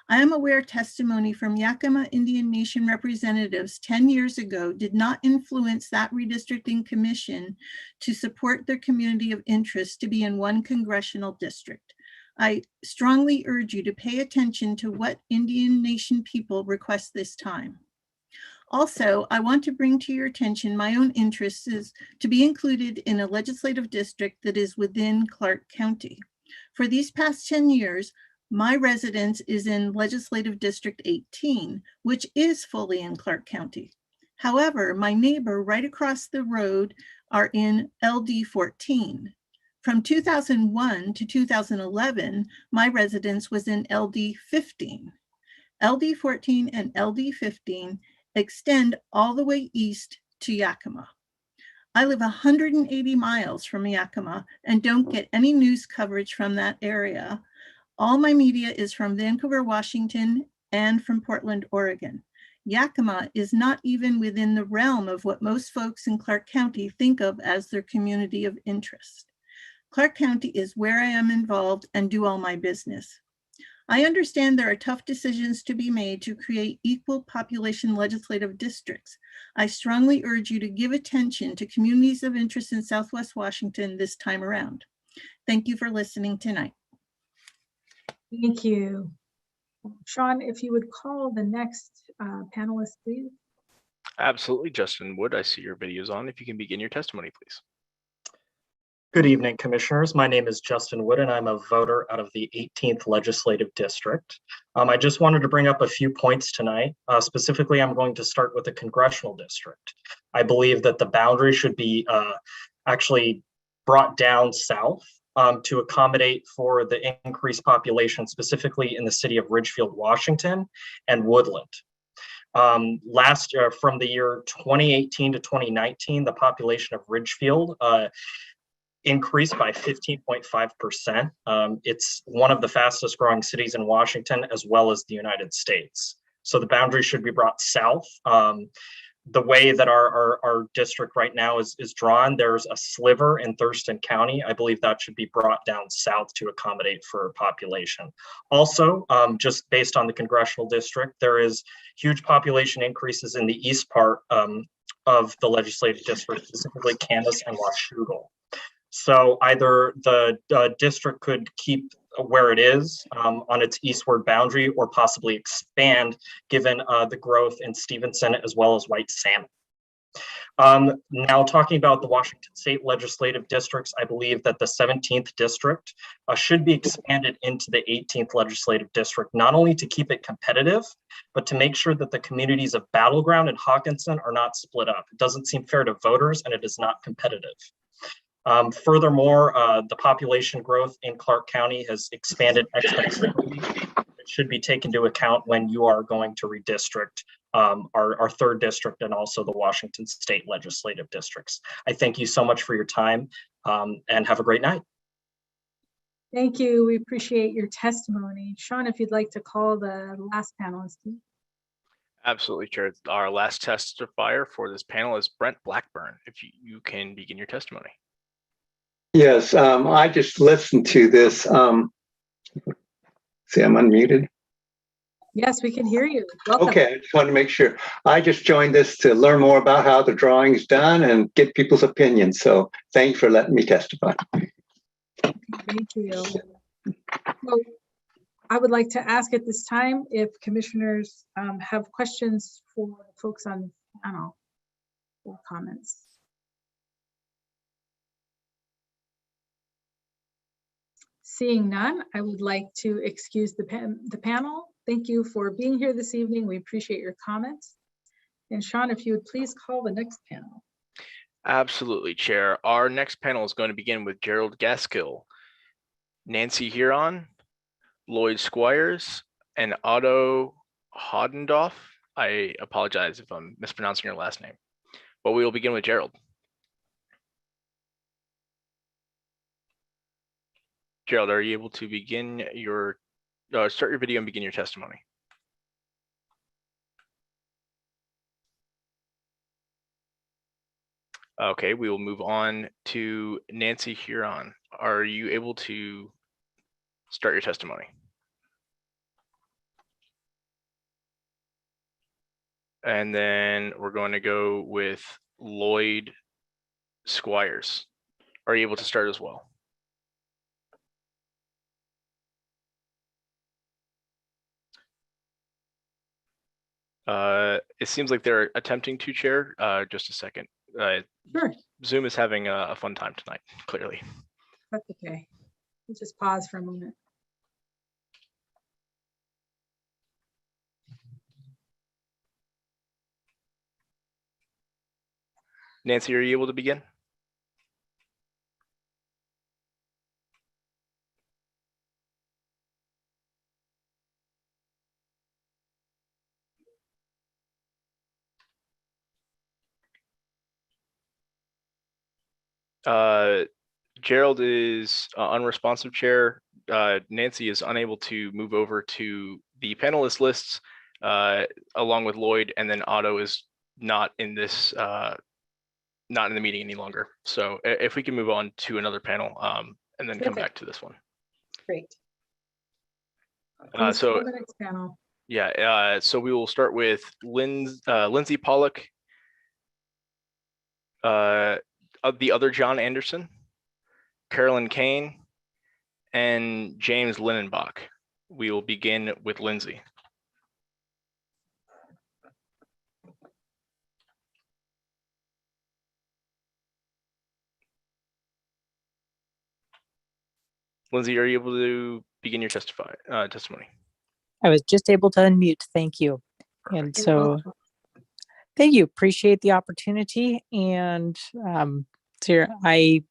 I am aware testimony from Yakima Indian Nation representatives 10 years ago did not influence that redistricting commission to support their community of interest to be in one congressional district. I strongly urge you to pay attention to what Indian Nation people request this time. Also, I want to bring to your attention my own interest is to be included in a legislative district that is within Clark County. For these past 10 years, my residence is in Legislative District 18, which is fully in Clark County. However, my neighbor right across the road are in LD 14. From 2001 to 2011, my residence was in LD 15. LD 14 and LD 15 extend all the way east to Yakima. I live 180 miles from Yakima and don't get any news coverage from that area. All my media is from Vancouver, Washington, and from Portland, Oregon. Yakima is not even within the realm of what most folks in Clark County think of as their community of interest. Clark County is where I am involved and do all my business. I understand there are tough decisions to be made to create equal population legislative districts. I strongly urge you to give attention to communities of interest in Southwest Washington this time around. Thank you for listening tonight. Thank you. Sean, if you would call the next panelist, please. Absolutely, Justin Wood, I see your video's on. If you can begin your testimony, please. Good evening, commissioners. My name is Justin Wood, and I'm a voter out of the 18th Legislative District. I just wanted to bring up a few points tonight. Specifically, I'm going to start with the Congressional District. I believe that the boundary should be actually brought down south to accommodate for the increased population, specifically in the city of Ridgefield, Washington, and Woodland. Last year, from the year 2018 to 2019, the population of Ridgefield increased by 15.5%. It's one of the fastest growing cities in Washington, as well as the United States. So the boundary should be brought south. The way that our district right now is drawn, there's a sliver in Thurston County. I believe that should be brought down south to accommodate for population. Also, just based on the Congressional District, there is huge population increases in the east part of the Legislative District, specifically Camas and Washougal. So either the district could keep where it is on its eastward boundary, or possibly expand given the growth in Stevenson as well as White Salmon. Now talking about the Washington State Legislative Districts, I believe that the 17th District should be expanded into the 18th Legislative District, not only to keep it competitive, but to make sure that the communities of Battleground and Hawkinson are not split up. It doesn't seem fair to voters, and it is not competitive. Furthermore, the population growth in Clark County has expanded exponentially. It should be taken into account when you are going to redistrict our third district and also the Washington State legislative districts. I thank you so much for your time and have a great night. Thank you. We appreciate your testimony. Sean, if you'd like to call the last panelist. Absolutely, Chair. Our last testifier for this panel is Brent Blackburn. If you can begin your testimony. Yes, I just listened to this. See, I'm unmuted. Yes, we can hear you. Welcome. Okay, I just wanted to make sure. I just joined this to learn more about how the drawing is done and get people's opinions. So thank you for letting me testify. Thank you. So I would like to ask at this time if commissioners have questions for folks on the panel or comments. Seeing none, I would like to excuse the panel. Thank you for being here this evening. We appreciate your comments. And Sean, if you would please call the next panel. Absolutely, Chair. Our next panel is going to begin with Gerald Gaskill, Nancy Huron, Lloyd Squires, and Otto Hodendorf. I apologize if I'm mispronouncing your last name, but we will begin with Gerald. Gerald, are you able to begin your, start your video and begin your testimony? Okay, we will move on to Nancy Huron. Are you able to start your testimony? And then we're going to go with Lloyd Squires. Are you able to start as well? It seems like they're attempting to, Chair. Just a second. Sure. Zoom is having a fun time tonight, clearly. That's okay. We'll just pause for a moment. Nancy, are you able to begin? Gerald is unresponsive, Chair. Nancy is unable to move over to the panelist lists along with Lloyd, and then Otto is not in this, not in the meeting any longer. So if we can move on to another panel and then come back to this one. Great. So the next panel. Yeah, so we will start with Lindsay Pollock, the other John Anderson, Carolyn Kane, and James Linenbach. We will begin with Lindsay. Lindsay, are you able to begin your testimony? I was just able to unmute. Thank you. And so, thank you. Appreciate the opportunity. And so I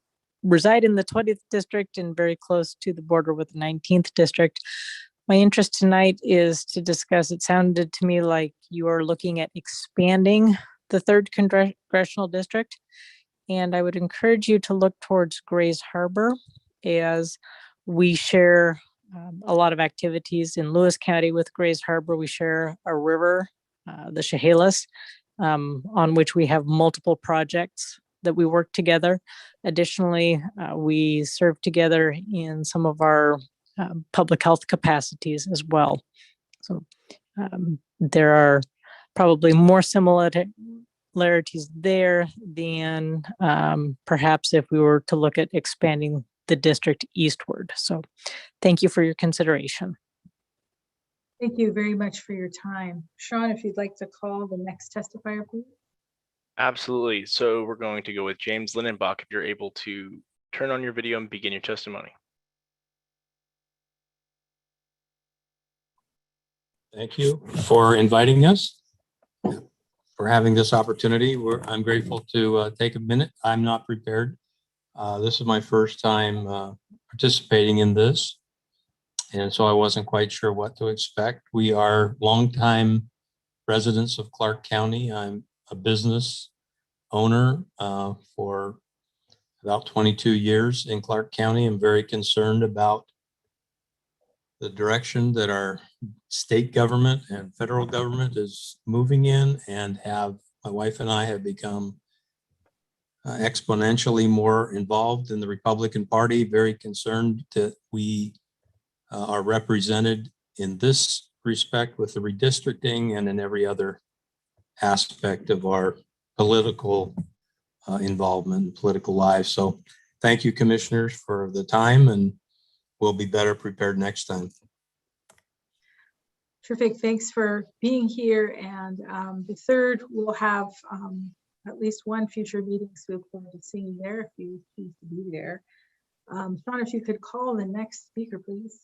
reside in the 20th district and very close to the border with the 19th district. My interest tonight is to discuss, it sounded to me like you are looking at expanding the 3rd Congressional District. And I would encourage you to look towards Grays Harbor, as we share a lot of activities in Lewis County with Grays Harbor. We share a river, the Chehalis, on which we have multiple projects that we work together. Additionally, we serve together in some of our public health capacities as well. So there are probably more similarities there than perhaps if we were to look at expanding the district eastward. So thank you for your consideration. Thank you very much for your time. Sean, if you'd like to call the next testifier, please. Absolutely. So we're going to go with James Linenbach. If you're able to turn on your video and begin your testimony. Thank you for inviting us, for having this opportunity. I'm grateful to take a minute. I'm not prepared. This is my first time participating in this, and so I wasn't quite sure what to expect. We are longtime residents of Clark County. I'm a business owner for about 22 years in Clark County. I'm very concerned about the direction that our state government and federal government is moving in, and my wife and I have become exponentially more involved in the Republican Party, very concerned that we are represented in this respect with the redistricting and in every other aspect of our political involvement and political lives. So thank you, commissioners, for the time, and we'll be better prepared next time. Terrific. Thanks for being here. And the 3rd, we'll have at least one future meeting, so we look forward to seeing you there if you choose to be there. Sean, if you could call the next speaker, please.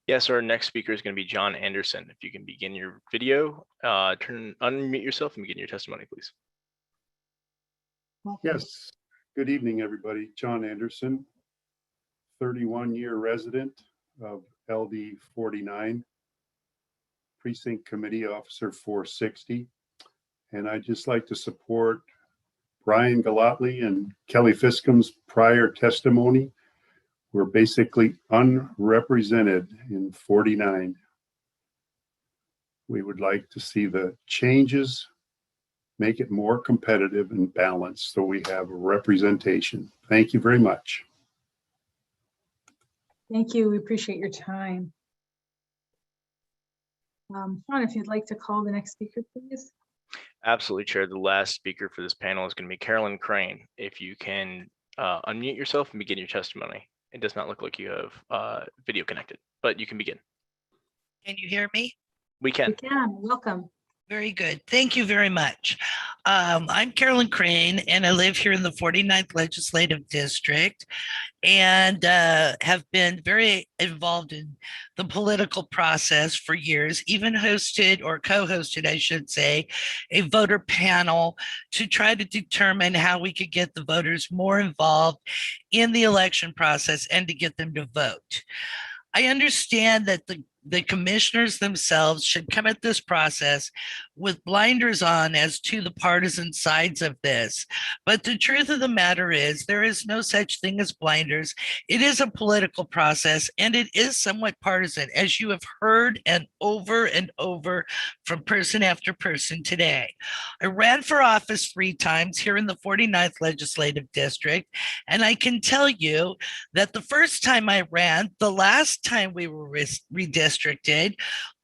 Yes, our next speaker is going to be John Anderson. If you can begin your video, unmute yourself and begin your testimony, please. Yes. Good evening, everybody. John Anderson, 31-year resident of LD 49, Precinct Committee Officer 460. And I'd just like to support Brian Galatly and Kelly Fiscom's prior testimony. We're basically unrepresented in 49. We would like to see the changes, make it more competitive and balanced so we have representation. Thank you very much. Thank you. We appreciate your time. Sean, if you'd like to call the next speaker, please. Absolutely, Chair. The last speaker for this panel is going to be Carolyn Crane. If you can unmute yourself and begin your testimony. It does not look like you have video connected, but you can begin. Can you hear me? We can. We can. Welcome. Very good. Thank you very much. I'm Carolyn Crane, and I live here in the 49th Legislative District, and have been very involved in the political process for years, even hosted or co-hosted, I should say, a voter panel to try to determine how we could get the voters more involved in the election process and to get them to vote. I understand that the commissioners themselves should come at this process with blinders on as to the partisan sides of this. But the truth of the matter is there is no such thing as blinders. It is a political process, and it is somewhat partisan, as you have heard and over from person after person today. I ran for office 3 times here in the 49th Legislative District, and I can tell you that the first time I ran, the last time we were redistricted,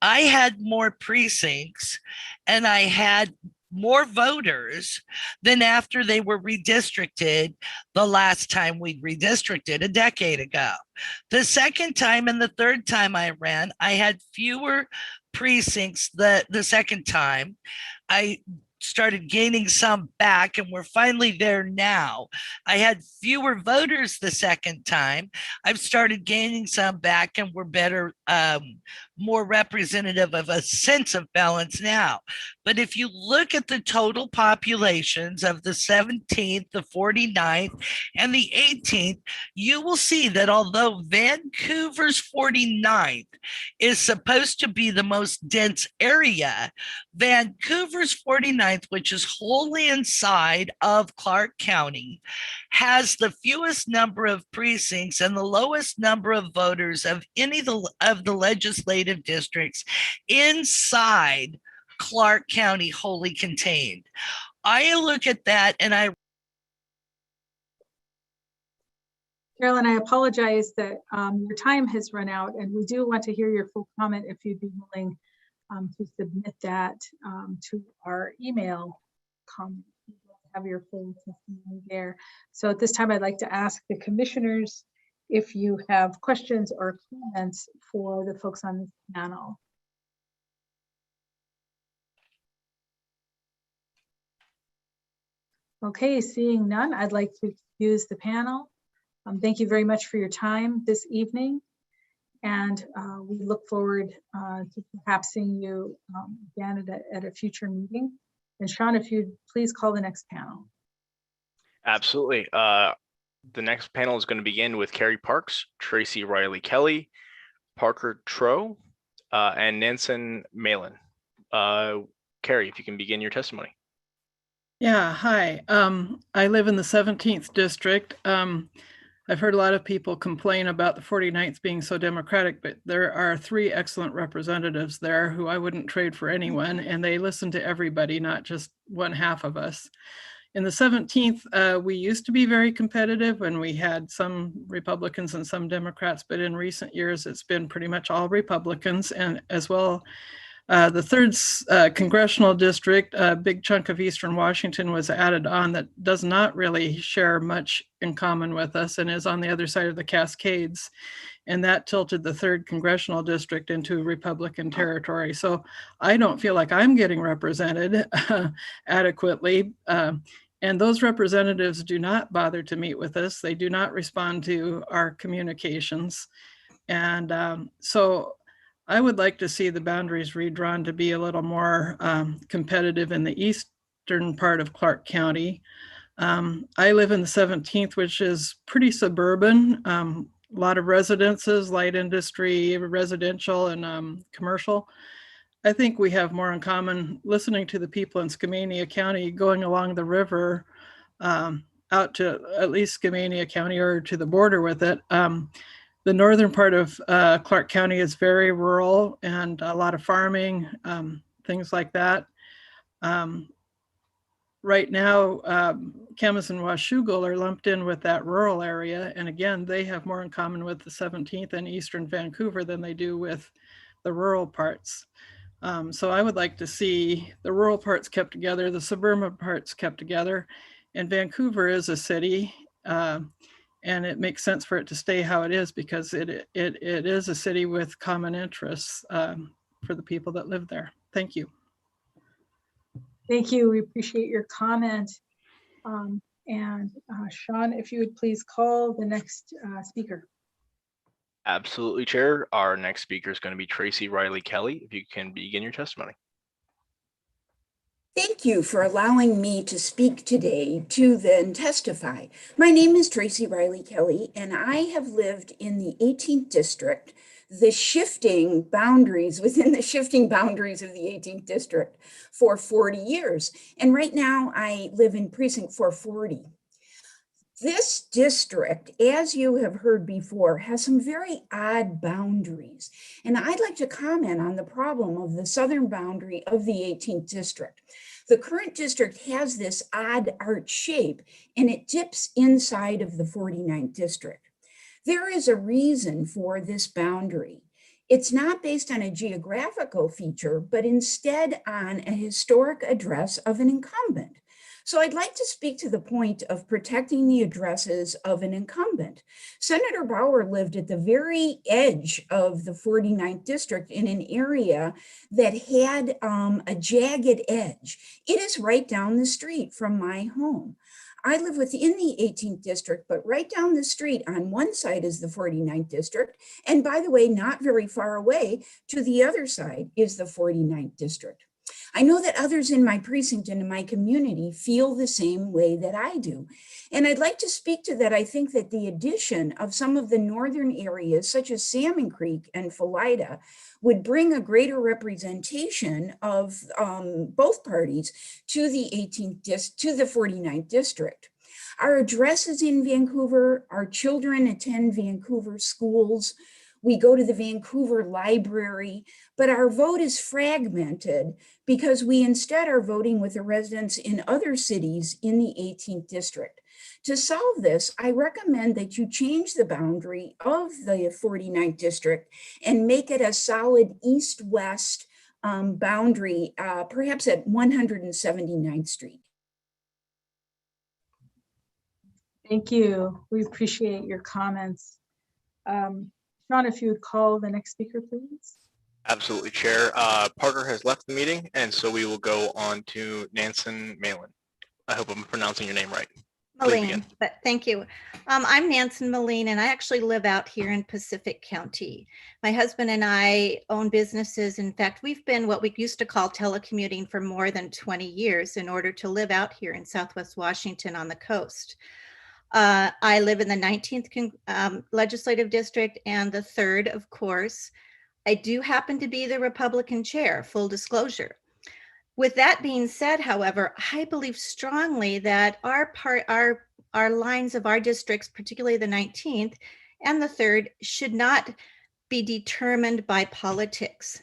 I had more precincts and I had more voters than after they were redistricted the last time we redistricted a decade ago. The second time and the third time I ran, I had fewer precincts the second time. I started gaining some back, and we're finally there now. I had fewer voters the second time. I've started gaining some back, and we're better, more representative of a sense of balance now. But if you look at the total populations of the 17th, the 49th, and the 18th, you will see that although Vancouver's 49th is supposed to be the most dense area, Vancouver's 49th, which is wholly inside of Clark County, has the fewest number of precincts and the lowest number of voters of any of the legislative districts inside Clark County wholly contained. I look at that and Carolyn, I apologize that your time has run out, and we do want to hear your full comment if you'd be willing to submit that to our email comment. Have your full testimony there. So at this time, I'd like to ask the commissioners if you have questions or comments for the folks on this panel. Okay, seeing none, I'd like to excuse the panel. Thank you very much for your time this evening. And we look forward to perhaps seeing you again at a future meeting. And Sean, if you'd please call the next panel. Absolutely. The next panel is going to begin with Carrie Parks, Tracy Riley Kelly, Parker Troe, and Nansen Malin. Carrie, if you can begin your testimony. Yeah, hi. I live in the 17th district. I've heard a lot of people complain about the 49th being so democratic, but there are 3 excellent representatives there who I wouldn't trade for anyone, and they listen to everybody, not just one half of us. In the 17th, we used to be very competitive and we had some Republicans and some Democrats, but in recent years, it's been pretty much all Republicans, and as well. The 3rd congressional district, a big chunk of Eastern Washington was added on that does not really share much in common with us and is on the other side of the Cascades. And that tilted the 3rd congressional district into Republican territory. So I don't feel like I'm getting represented adequately. And those representatives do not bother to meet with us. They do not respond to our communications. And so I would like to see the boundaries redrawn to be a little more competitive in the eastern part of Clark County. I live in the 17th, which is pretty suburban, a lot of residences, light industry, residential, and commercial. I think we have more in common listening to the people in Skamania County going along the river out to at least Skamania County or to the border with it. The northern part of Clark County is very rural and a lot of farming, things like that. Right now, Camas and Washougal are lumped in with that rural area. And again, they have more in common with the 17th and Eastern Vancouver than they do with the rural parts. So I would like to see the rural parts kept together, the suburban parts kept together. And Vancouver is a city. And it makes sense for it to stay how it is because it is a city with common interests for the people that live there. Thank you. Thank you. We appreciate your comment. Sean, if you would please call the next speaker. Absolutely, Chair. Our next speaker is going to be Tracy Riley Kelly. If you can begin your testimony. Thank you for allowing me to speak today to then testify. My name is Tracy Riley Kelly, and I have lived in the 18th district, the shifting boundaries within the shifting boundaries of the 18th district for 40 years. And right now I live in precinct 440. This district, as you have heard before, has some very odd boundaries. And I'd like to comment on the problem of the southern boundary of the 18th district. The current district has this odd arch shape and it dips inside of the 49th district. There is a reason for this boundary. It's not based on a geographical feature, but instead on a historic address of an incumbent. So I'd like to speak to the point of protecting the addresses of an incumbent. Senator Bauer lived at the very edge of the 49th district in an area that had a jagged edge. It is right down the street from my home. I live within the 18th district, but right down the street on one side is the 49th district. And by the way, not very far away to the other side is the 49th district. I know that others in my precinct and in my community feel the same way that I do. And I'd like to speak to that. I think that the addition of some of the northern areas, such as Salmon Creek and Philida, would bring a greater representation of both parties to the 49th district. Our addresses in Vancouver, our children attend Vancouver schools. We go to the Vancouver Library, but our vote is fragmented because we instead are voting with the residents in other cities in the 18th district. To solve this, I recommend that you change the boundary of the 49th district and make it a solid east-west boundary, perhaps at 179th Street. Thank you. We appreciate your comments. Sean, if you would call the next speaker, please. Absolutely, Chair. Parker has left the meeting, and so we will go on to Nansen Malin. I hope I'm pronouncing your name right. Malin, but thank you. I'm Nansen Malin, and I actually live out here in Pacific County. My husband and I own businesses. In fact, we've been what we used to call telecommuting for more than 20 years in order to live out here in Southwest Washington on the coast. I live in the 19th legislative district and the 3rd, of course. I do happen to be the Republican chair, full disclosure. With that being said, however, I believe strongly that our lines of our districts, particularly the 19th and the 3rd, should not be determined by politics.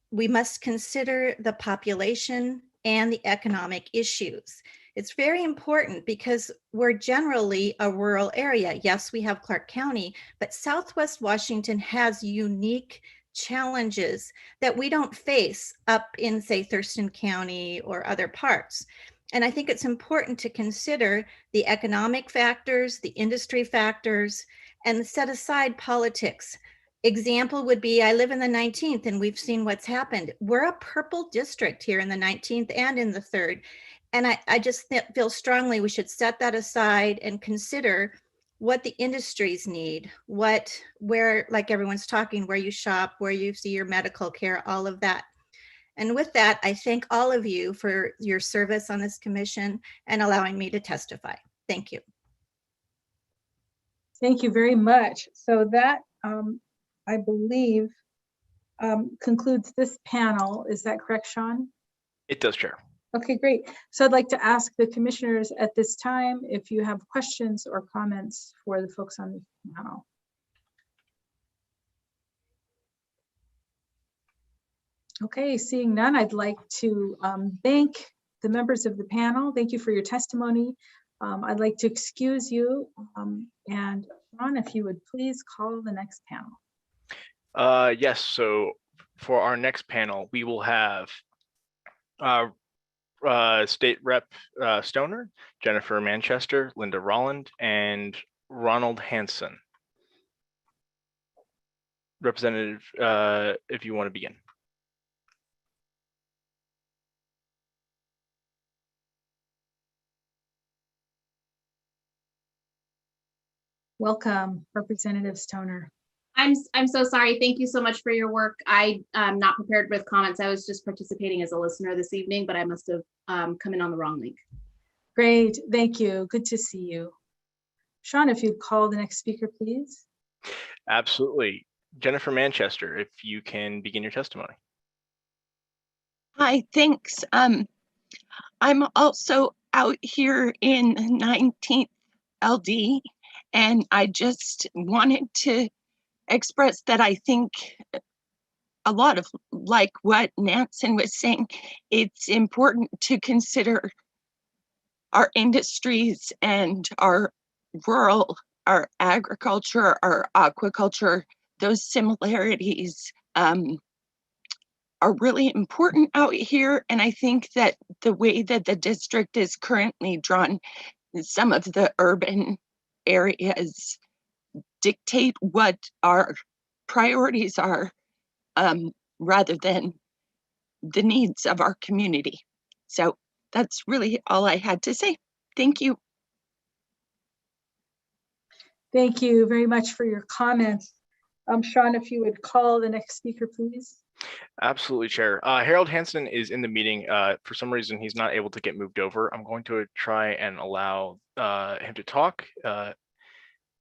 We must consider the population and the economic issues. It's very important because we're generally a rural area. Yes, we have Clark County, but Southwest Washington has unique challenges that we don't face up in, say, Thurston County or other parts. And I think it's important to consider the economic factors, the industry factors, and set aside politics. Example would be, I live in the 19th and we've seen what's happened. We're a purple district here in the 19th and in the 3rd. And I just feel strongly we should set that aside and consider what the industries need, where, like everyone's talking, where you shop, where you see your medical care, all of that. And with that, I thank all of you for your service on this commission and allowing me to testify. Thank you. Thank you very much. So that, I believe, concludes this panel. Is that correct, Sean? It does, Chair. Okay, great. So I'd like to ask the commissioners at this time if you have questions or comments for the folks on the panel. Okay, seeing none, I'd like to thank the members of the panel. Thank you for your testimony. I'd like to excuse you. And Ron, if you would please call the next panel. Yes, so for our next panel, we will have State Rep Stoner, Jennifer Manchester, Linda Rolland, and Ronald Hansen. Representative, if you want to begin. Welcome, Representative Stoner. I'm so sorry. Thank you so much for your work. I am not prepared with comments. I was just participating as a listener this evening, but I must have come in on the wrong link. Great, thank you. Good to see you. Sean, if you'd call the next speaker, please. Absolutely. Jennifer Manchester, if you can begin your testimony. Hi, thanks. I'm also out here in 19th LD, and I just wanted to express that I think a lot of, like what Nansen was saying, it's important to consider our industries and our rural, our agriculture, our aquaculture. Those similarities are really important out here. And I think that the way that the district is currently drawn, some of the urban areas dictate what our priorities are rather than the needs of our community. So that's really all I had to say. Thank you. Thank you very much for your comments. Sean, if you would call the next speaker, please. Absolutely, Chair. Harold Hansen is in the meeting. For some reason, he's not able to get moved over. I'm going to try and allow him to talk.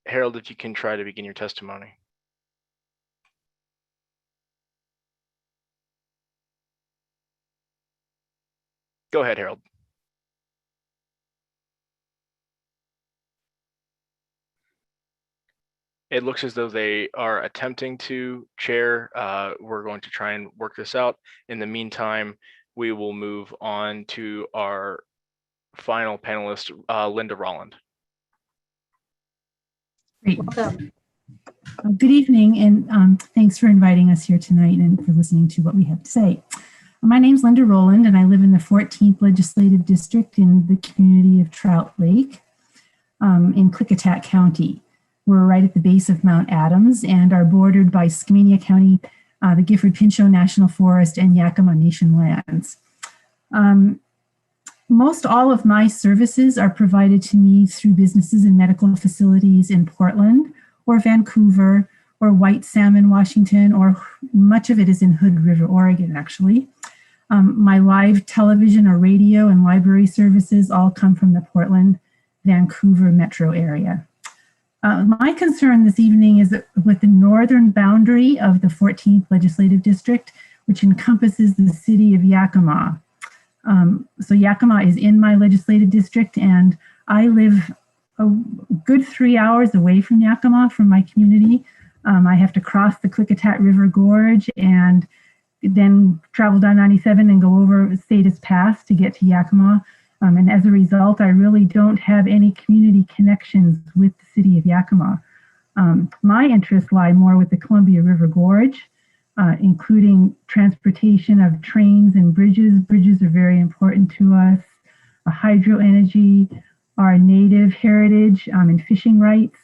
Harold, if you can try to begin your testimony. Go ahead, Harold. It looks as though they are attempting to, Chair. We're going to try and work this out. In the meantime, we will move on to our final panelist, Linda Rolland. Great. Good evening, and thanks for inviting us here tonight and for listening to what we have to say. My name's Linda Rolland, and I live in the 14th Legislative District in the community of Trout Lake in Klickitat County. We're right at the base of Mount Adams and are bordered by Skamania County, the Gifford-Pinchot National Forest, and Yakima Nation lands. Most all of my services are provided to me through businesses and medical facilities in Portland or Vancouver or White Salmon, Washington, or much of it is in Hood River, Oregon, actually. My live television or radio and library services all come from the Portland, Vancouver metro area. My concern this evening is with the northern boundary of the 14th Legislative District, which encompasses the city of Yakima. So Yakima is in my legislative district, and I live a good 3 hours away from Yakima, from my community. I have to cross the Klickitat River Gorge and then travel down 97 and go over Status Pass to get to Yakima. And as a result, I really don't have any community connections with the city of Yakima. My interests lie more with the Columbia River Gorge, including transportation of trains and bridges. Bridges are very important to us. Hydro energy, our native heritage and fishing rights,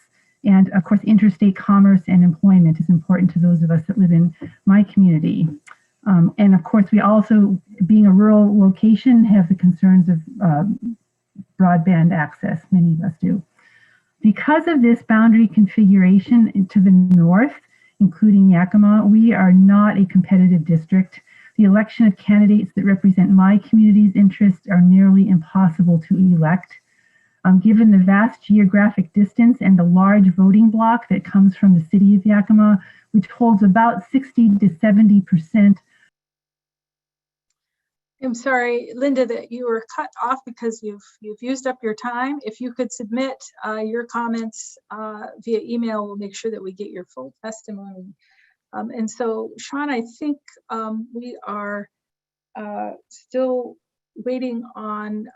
and of course, interstate commerce and employment is important to those of us that live in my community. And of course, we also, being a rural location, have the concerns of broadband access. Many of us do. Because of this boundary configuration to the north, including Yakima, we are not a competitive district. The election of candidates that represent my community's interests are nearly impossible to elect. Given the vast geographic distance and the large voting bloc that comes from the city of Yakima, which holds about 60 to 70%. I'm sorry, Linda, that you were cut off because you've used up your time. If you could submit your comments via email, we'll make sure that we get your full testimony. And so, Sean, I think we are still waiting on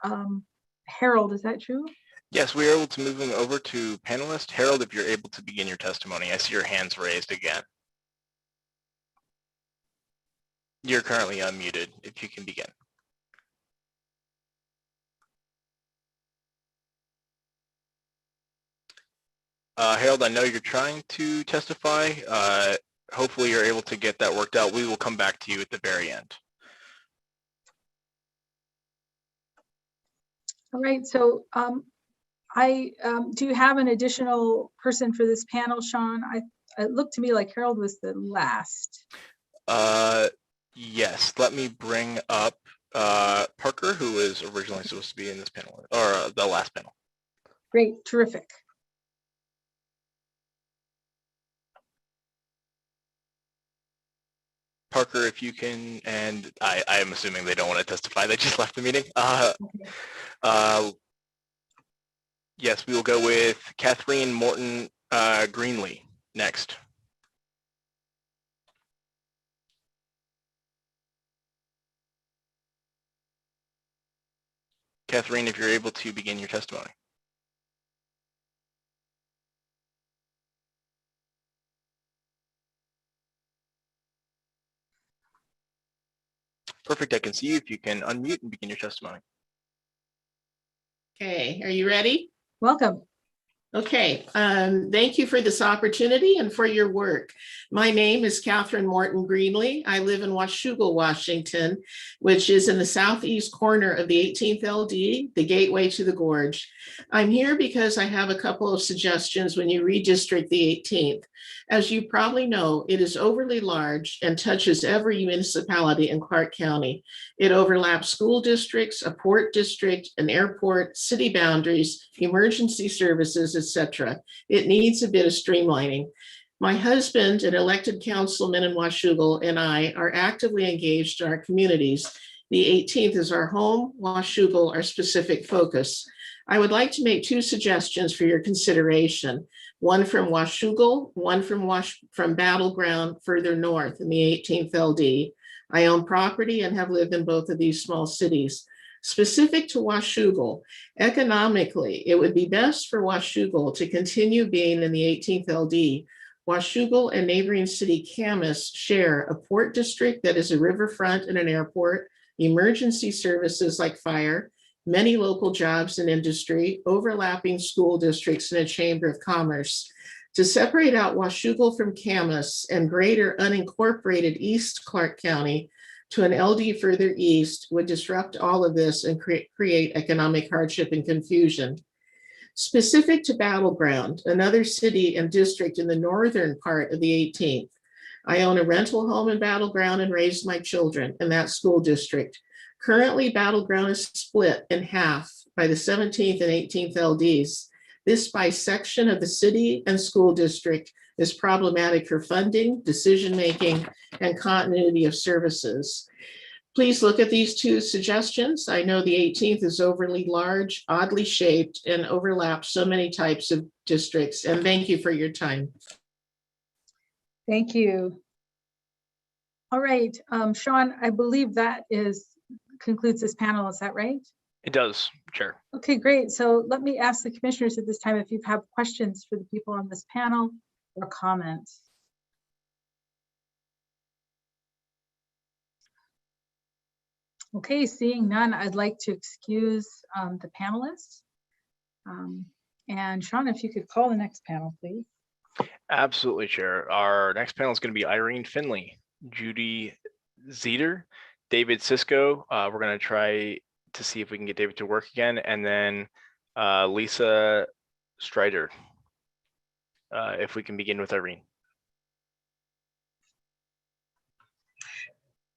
Harold. Is that true? Yes, we are able to move over to panelist. Harold, if you're able to begin your testimony. I see your hands raised again. You're currently unmuted, if you can begin. Harold, I know you're trying to testify. Hopefully you're able to get that worked out. We will come back to you at the very end. All right, so do you have an additional person for this panel, Sean? It looked to me like Harold was the last. Yes, let me bring up Parker, who was originally supposed to be in this panel, or the last panel. Great, terrific. Parker, if you can, and I am assuming they don't want to testify, they just left the meeting. Yes, we will go with Kathleen Morton Greenlee next. Catherine, if you're able to begin your testimony. Perfect, I can see you. If you can unmute and begin your testimony. Okay, are you ready? Welcome. Okay, thank you for this opportunity and for your work. My name is Catherine Morton Greenlee. I live in Washougal, Washington, which is in the southeast corner of the 18th LD, the gateway to the gorge. I'm here because I have a couple of suggestions when you redistrict the 18th. As you probably know, it is overly large and touches every municipality in Clark County. It overlaps school districts, a port district, an airport, city boundaries, emergency services, etc. It needs a bit of streamlining. My husband, an elected councilman in Washougal, and I are actively engaged in our communities. The 18th is our home, Washougal our specific focus. I would like to make two suggestions for your consideration. One from Washougal, one from Battleground further north in the 18th LD. I own property and have lived in both of these small cities. Specific to Washougal, economically, it would be best for Washougal to continue being in the 18th LD. Washougal and neighboring city Camas share a port district that is a riverfront and an airport, emergency services like fire, many local jobs and industry, overlapping school districts, and a chamber of commerce. To separate out Washougal from Camas and greater unincorporated East Clark County to an LD further east would disrupt all of this and create economic hardship and confusion. Specific to Battleground, another city and district in the northern part of the 18th, I own a rental home in Battleground and raised my children in that school district. Currently, Battleground is split in half by the 17th and 18th LDs. This bisection of the city and school district is problematic for funding, decision-making, and continuity of services. Please look at these two suggestions. I know the 18th is overly large, oddly shaped, and overlaps so many types of districts. And thank you for your time. Thank you. All right, Sean, I believe that concludes this panel. Is that right? It does, Chair. Okay, great. So let me ask the commissioners at this time if you have questions for the people on this panel or comments. Okay, seeing none, I'd like to excuse the panelists. And Sean, if you could call the next panel, please. Absolutely, Chair. Our next panel is going to be Irene Finley, Judy Zeter, David Sisko. We're going to try to see if we can get David to work again, and then Lisa Strider. If we can begin with Irene.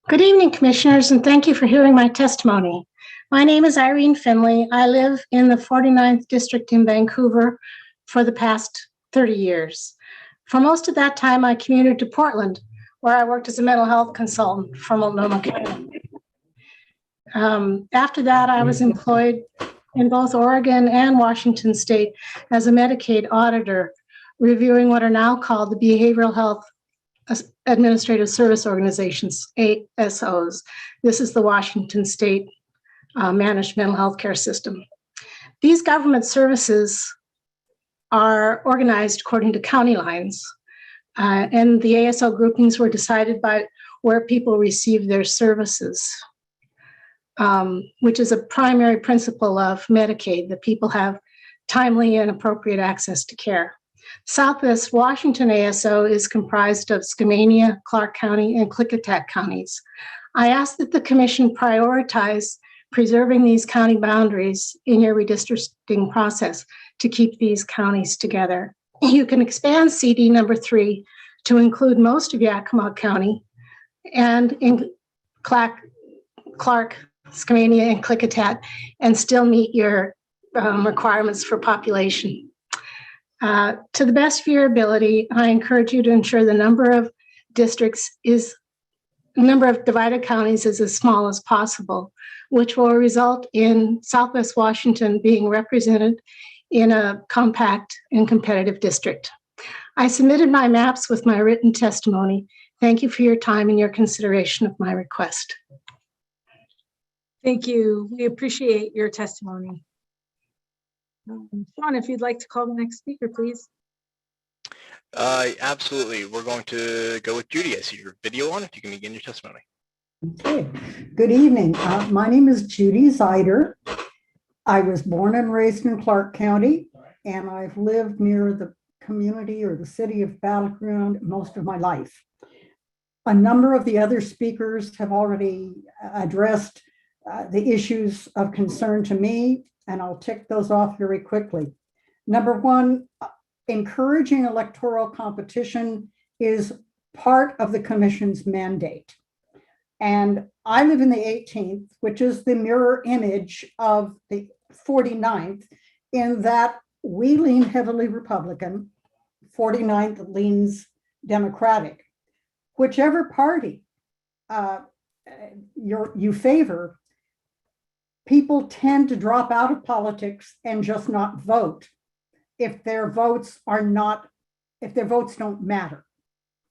Good evening, commissioners, and thank you for hearing my testimony. My name is Irene Finley. I live in the 49th district in Vancouver for the past 30 years. For most of that time, I commuted to Portland, where I worked as a mental health consultant for Multnomah County. After that, I was employed in both Oregon and Washington State as a Medicaid auditor, reviewing what are now called the Behavioral Health Administrative Service Organizations, ASOs. This is the Washington State Managed Mental Health Care System. These government services are organized according to county lines, and the ASO groupings were decided by where people receive their services, which is a primary principle of Medicaid, that people have timely and appropriate access to care. Southwest Washington ASO is comprised of Skamania, Clark County, and Klickitat counties. I ask that the commission prioritize preserving these county boundaries in your redistricting process to keep these counties together. You can expand CD number 3 to include most of Yakima County and in Clark, Skamania, and Klickitat, and still meet your requirements for population. To the best of your ability, I encourage you to ensure the number of divided counties is as small as possible, which will result in Southwest Washington being represented in a compact and competitive district. I submitted my maps with my written testimony. Thank you for your time and your consideration of my request. Thank you. We appreciate your testimony. Sean, if you'd like to call the next speaker, please. Absolutely. We're going to go with Judy. I see your video on. If you can begin your testimony. Okay. Good evening. My name is Judy Zeiter. I was born and raised in Clark County, and I've lived near the community or the city of Battleground most of my life. A number of the other speakers have already addressed the issues of concern to me, and I'll tick those off very quickly. Number one, encouraging electoral competition is part of the commission's mandate. And I live in the 18th, which is the mirror image of the 49th, in that we lean heavily Republican, 49th leans Democratic. Whichever party you favor, people tend to drop out of politics and just not vote if their votes don't matter.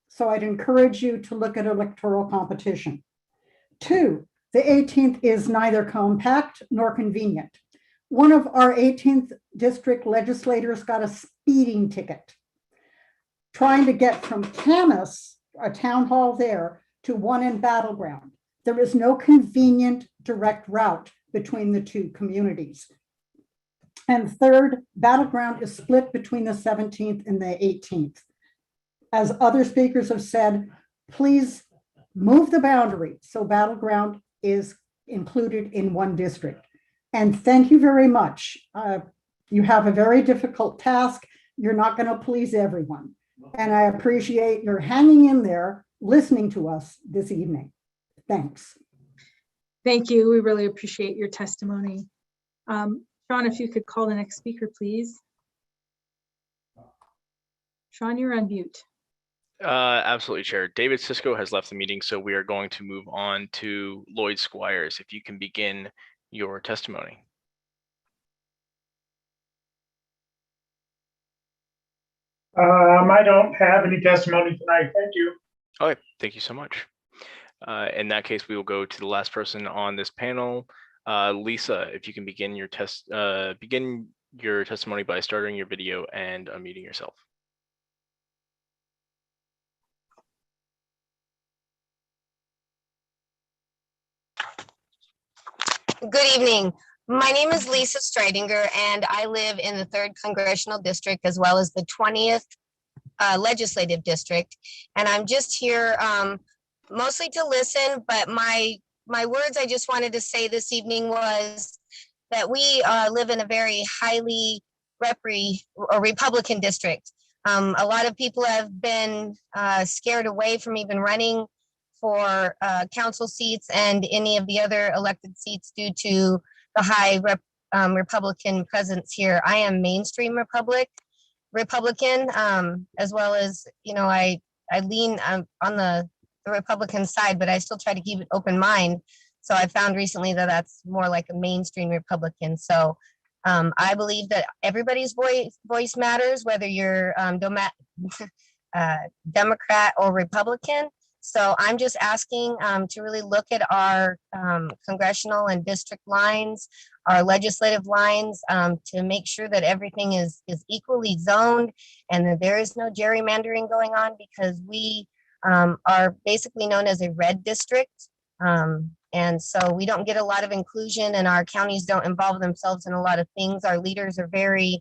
So I'd encourage you to look at electoral competition. 2, the 18th is neither compact nor convenient. One of our 18th district legislators got a speeding ticket trying to get from Camas, a town hall there, to one in Battleground. There is no convenient direct route between the two communities. And third, Battleground is split between the 17th and the 18th. As other speakers have said, please move the boundary so Battleground is included in one district. And thank you very much. You have a very difficult task. You're not going to please everyone. And I appreciate your hanging in there, listening to us this evening. Thanks. Thank you. We really appreciate your testimony. Sean, if you could call the next speaker, please. Sean, you're on mute. Absolutely, Chair. David Cisco has left the meeting, so we are going to move on to Lloyd Squires. If you can begin your testimony. I don't have any testimony tonight. Thank you. Okay, thank you so much. In that case, we will go to the last person on this panel. Lisa, if you can begin your testimony by starting your video and unmuting yourself. Good evening. My name is Lisa Streidinger, and I live in the 3rd Congressional District as well as the 20th Legislative District. And I'm just here mostly to listen, but my words I just wanted to say this evening was that we live in a very highly Republican district. A lot of people have been scared away from even running for council seats and any of the other elected seats due to the high Republican presence here. I am mainstream Republican, as well as, you know, I lean on the Republican side, but I still try to keep an open mind. So I found recently that that's more like a mainstream Republican. So I believe that everybody's voice matters, whether you're Democrat or Republican. So I'm just asking to really look at our congressional and district lines, our legislative lines, to make sure that everything is equally zoned and that there is no gerrymandering going on, because we are basically known as a red district. And so we don't get a lot of inclusion, and our counties don't involve themselves in a lot of things. Our leaders are very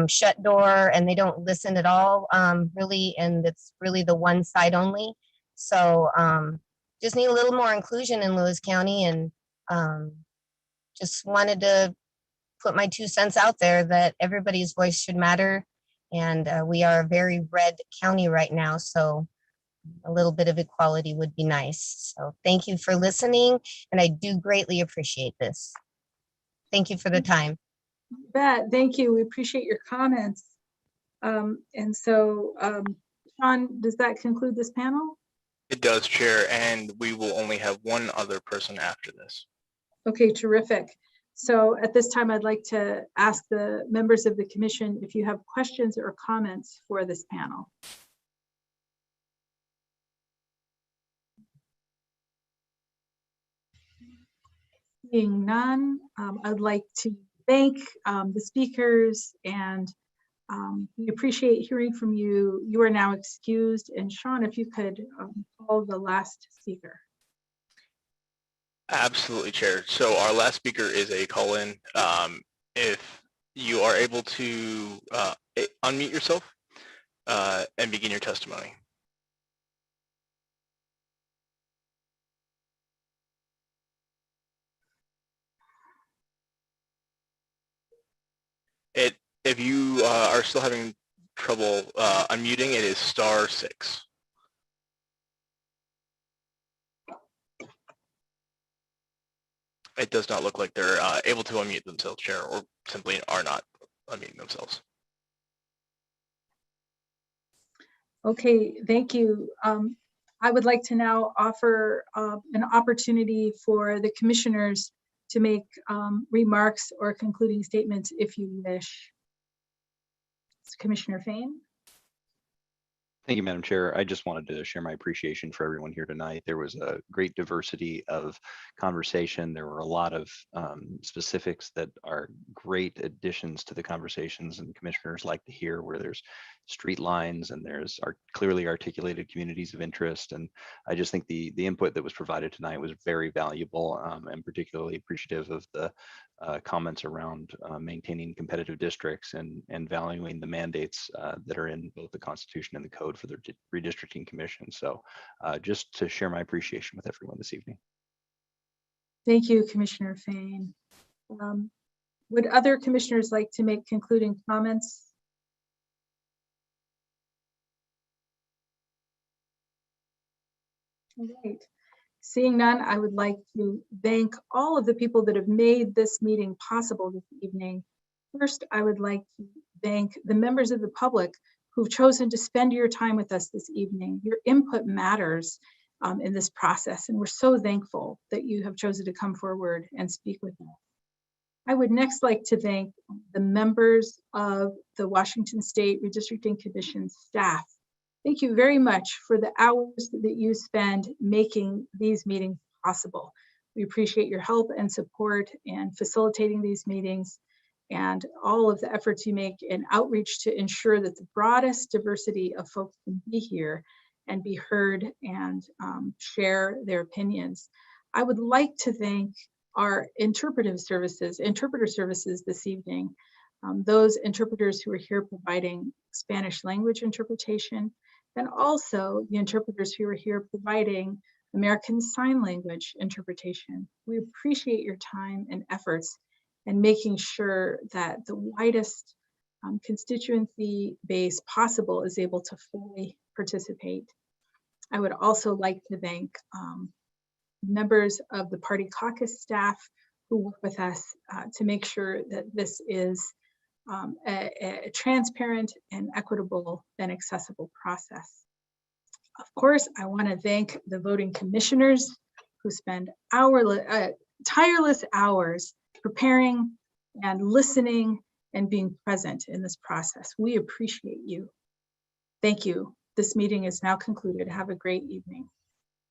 shut door, and they don't listen at all, really, and it's really the one side only. So just need a little more inclusion in Lewis County, and just wanted to put my 2 cents out there that everybody's voice should matter. And we are a very red county right now, so a little bit of equality would be nice. So thank you for listening, and I do greatly appreciate this. Thank you for the time. You bet. Thank you. We appreciate your comments. And so, Sean, does that conclude this panel? It does, Chair, and we will only have one other person after this. Okay, terrific. So at this time, I'd like to ask the members of the commission if you have questions or comments for this panel. Seeing none, I'd like to thank the speakers, and we appreciate hearing from you. You are now excused. And Sean, if you could call the last speaker. Absolutely, Chair. So our last speaker is a call-in. If you are able to unmute yourself and begin your testimony. If you are still having trouble unmuting, it is *6. It does not look like they're able to unmute themselves, Chair, or simply are not unmuting themselves. Okay, thank you. I would like to now offer an opportunity for the commissioners to make remarks or concluding statements if you wish. Commissioner Fain. Thank you, Madam Chair. I just wanted to share my appreciation for everyone here tonight. There was a great diversity of conversation. There were a lot of specifics that are great additions to the conversations, and commissioners like to hear where there's street lines and there's clearly articulated communities of interest. And I just think the input that was provided tonight was very valuable, and particularly appreciative of the comments around maintaining competitive districts and valuing the mandates that are in both the Constitution and the Code for the Redistricting Commission. So just to share my appreciation with everyone this evening. Thank you, Commissioner Fain. Would other commissioners like to make concluding comments? All right. Seeing none, I would like to thank all of the people that have made this meeting possible this evening. First, I would like to thank the members of the public who've chosen to spend your time with us this evening. Your input matters in this process, and we're so thankful that you have chosen to come forward and speak with us. I would next like to thank the members of the Washington State Redistricting Commission staff. Thank you very much for the hours that you spend making these meetings possible. We appreciate your help and support and facilitating these meetings and all of the efforts you make in outreach to ensure that the broadest diversity of folks can be here and be heard and share their opinions. I would like to thank our interpreter services this evening. Those interpreters who are here providing Spanish language interpretation, and also the interpreters who are here providing American Sign Language interpretation. We appreciate your time and efforts in making sure that the widest constituency base possible is able to fully participate. I would also like to thank members of the party caucus staff who work with us to make sure that this is a transparent and equitable and accessible process. Of course, I want to thank the voting commissioners who spend tireless hours preparing and listening and being present in this process. We appreciate you. Thank you. This meeting is now concluded. Have a great evening.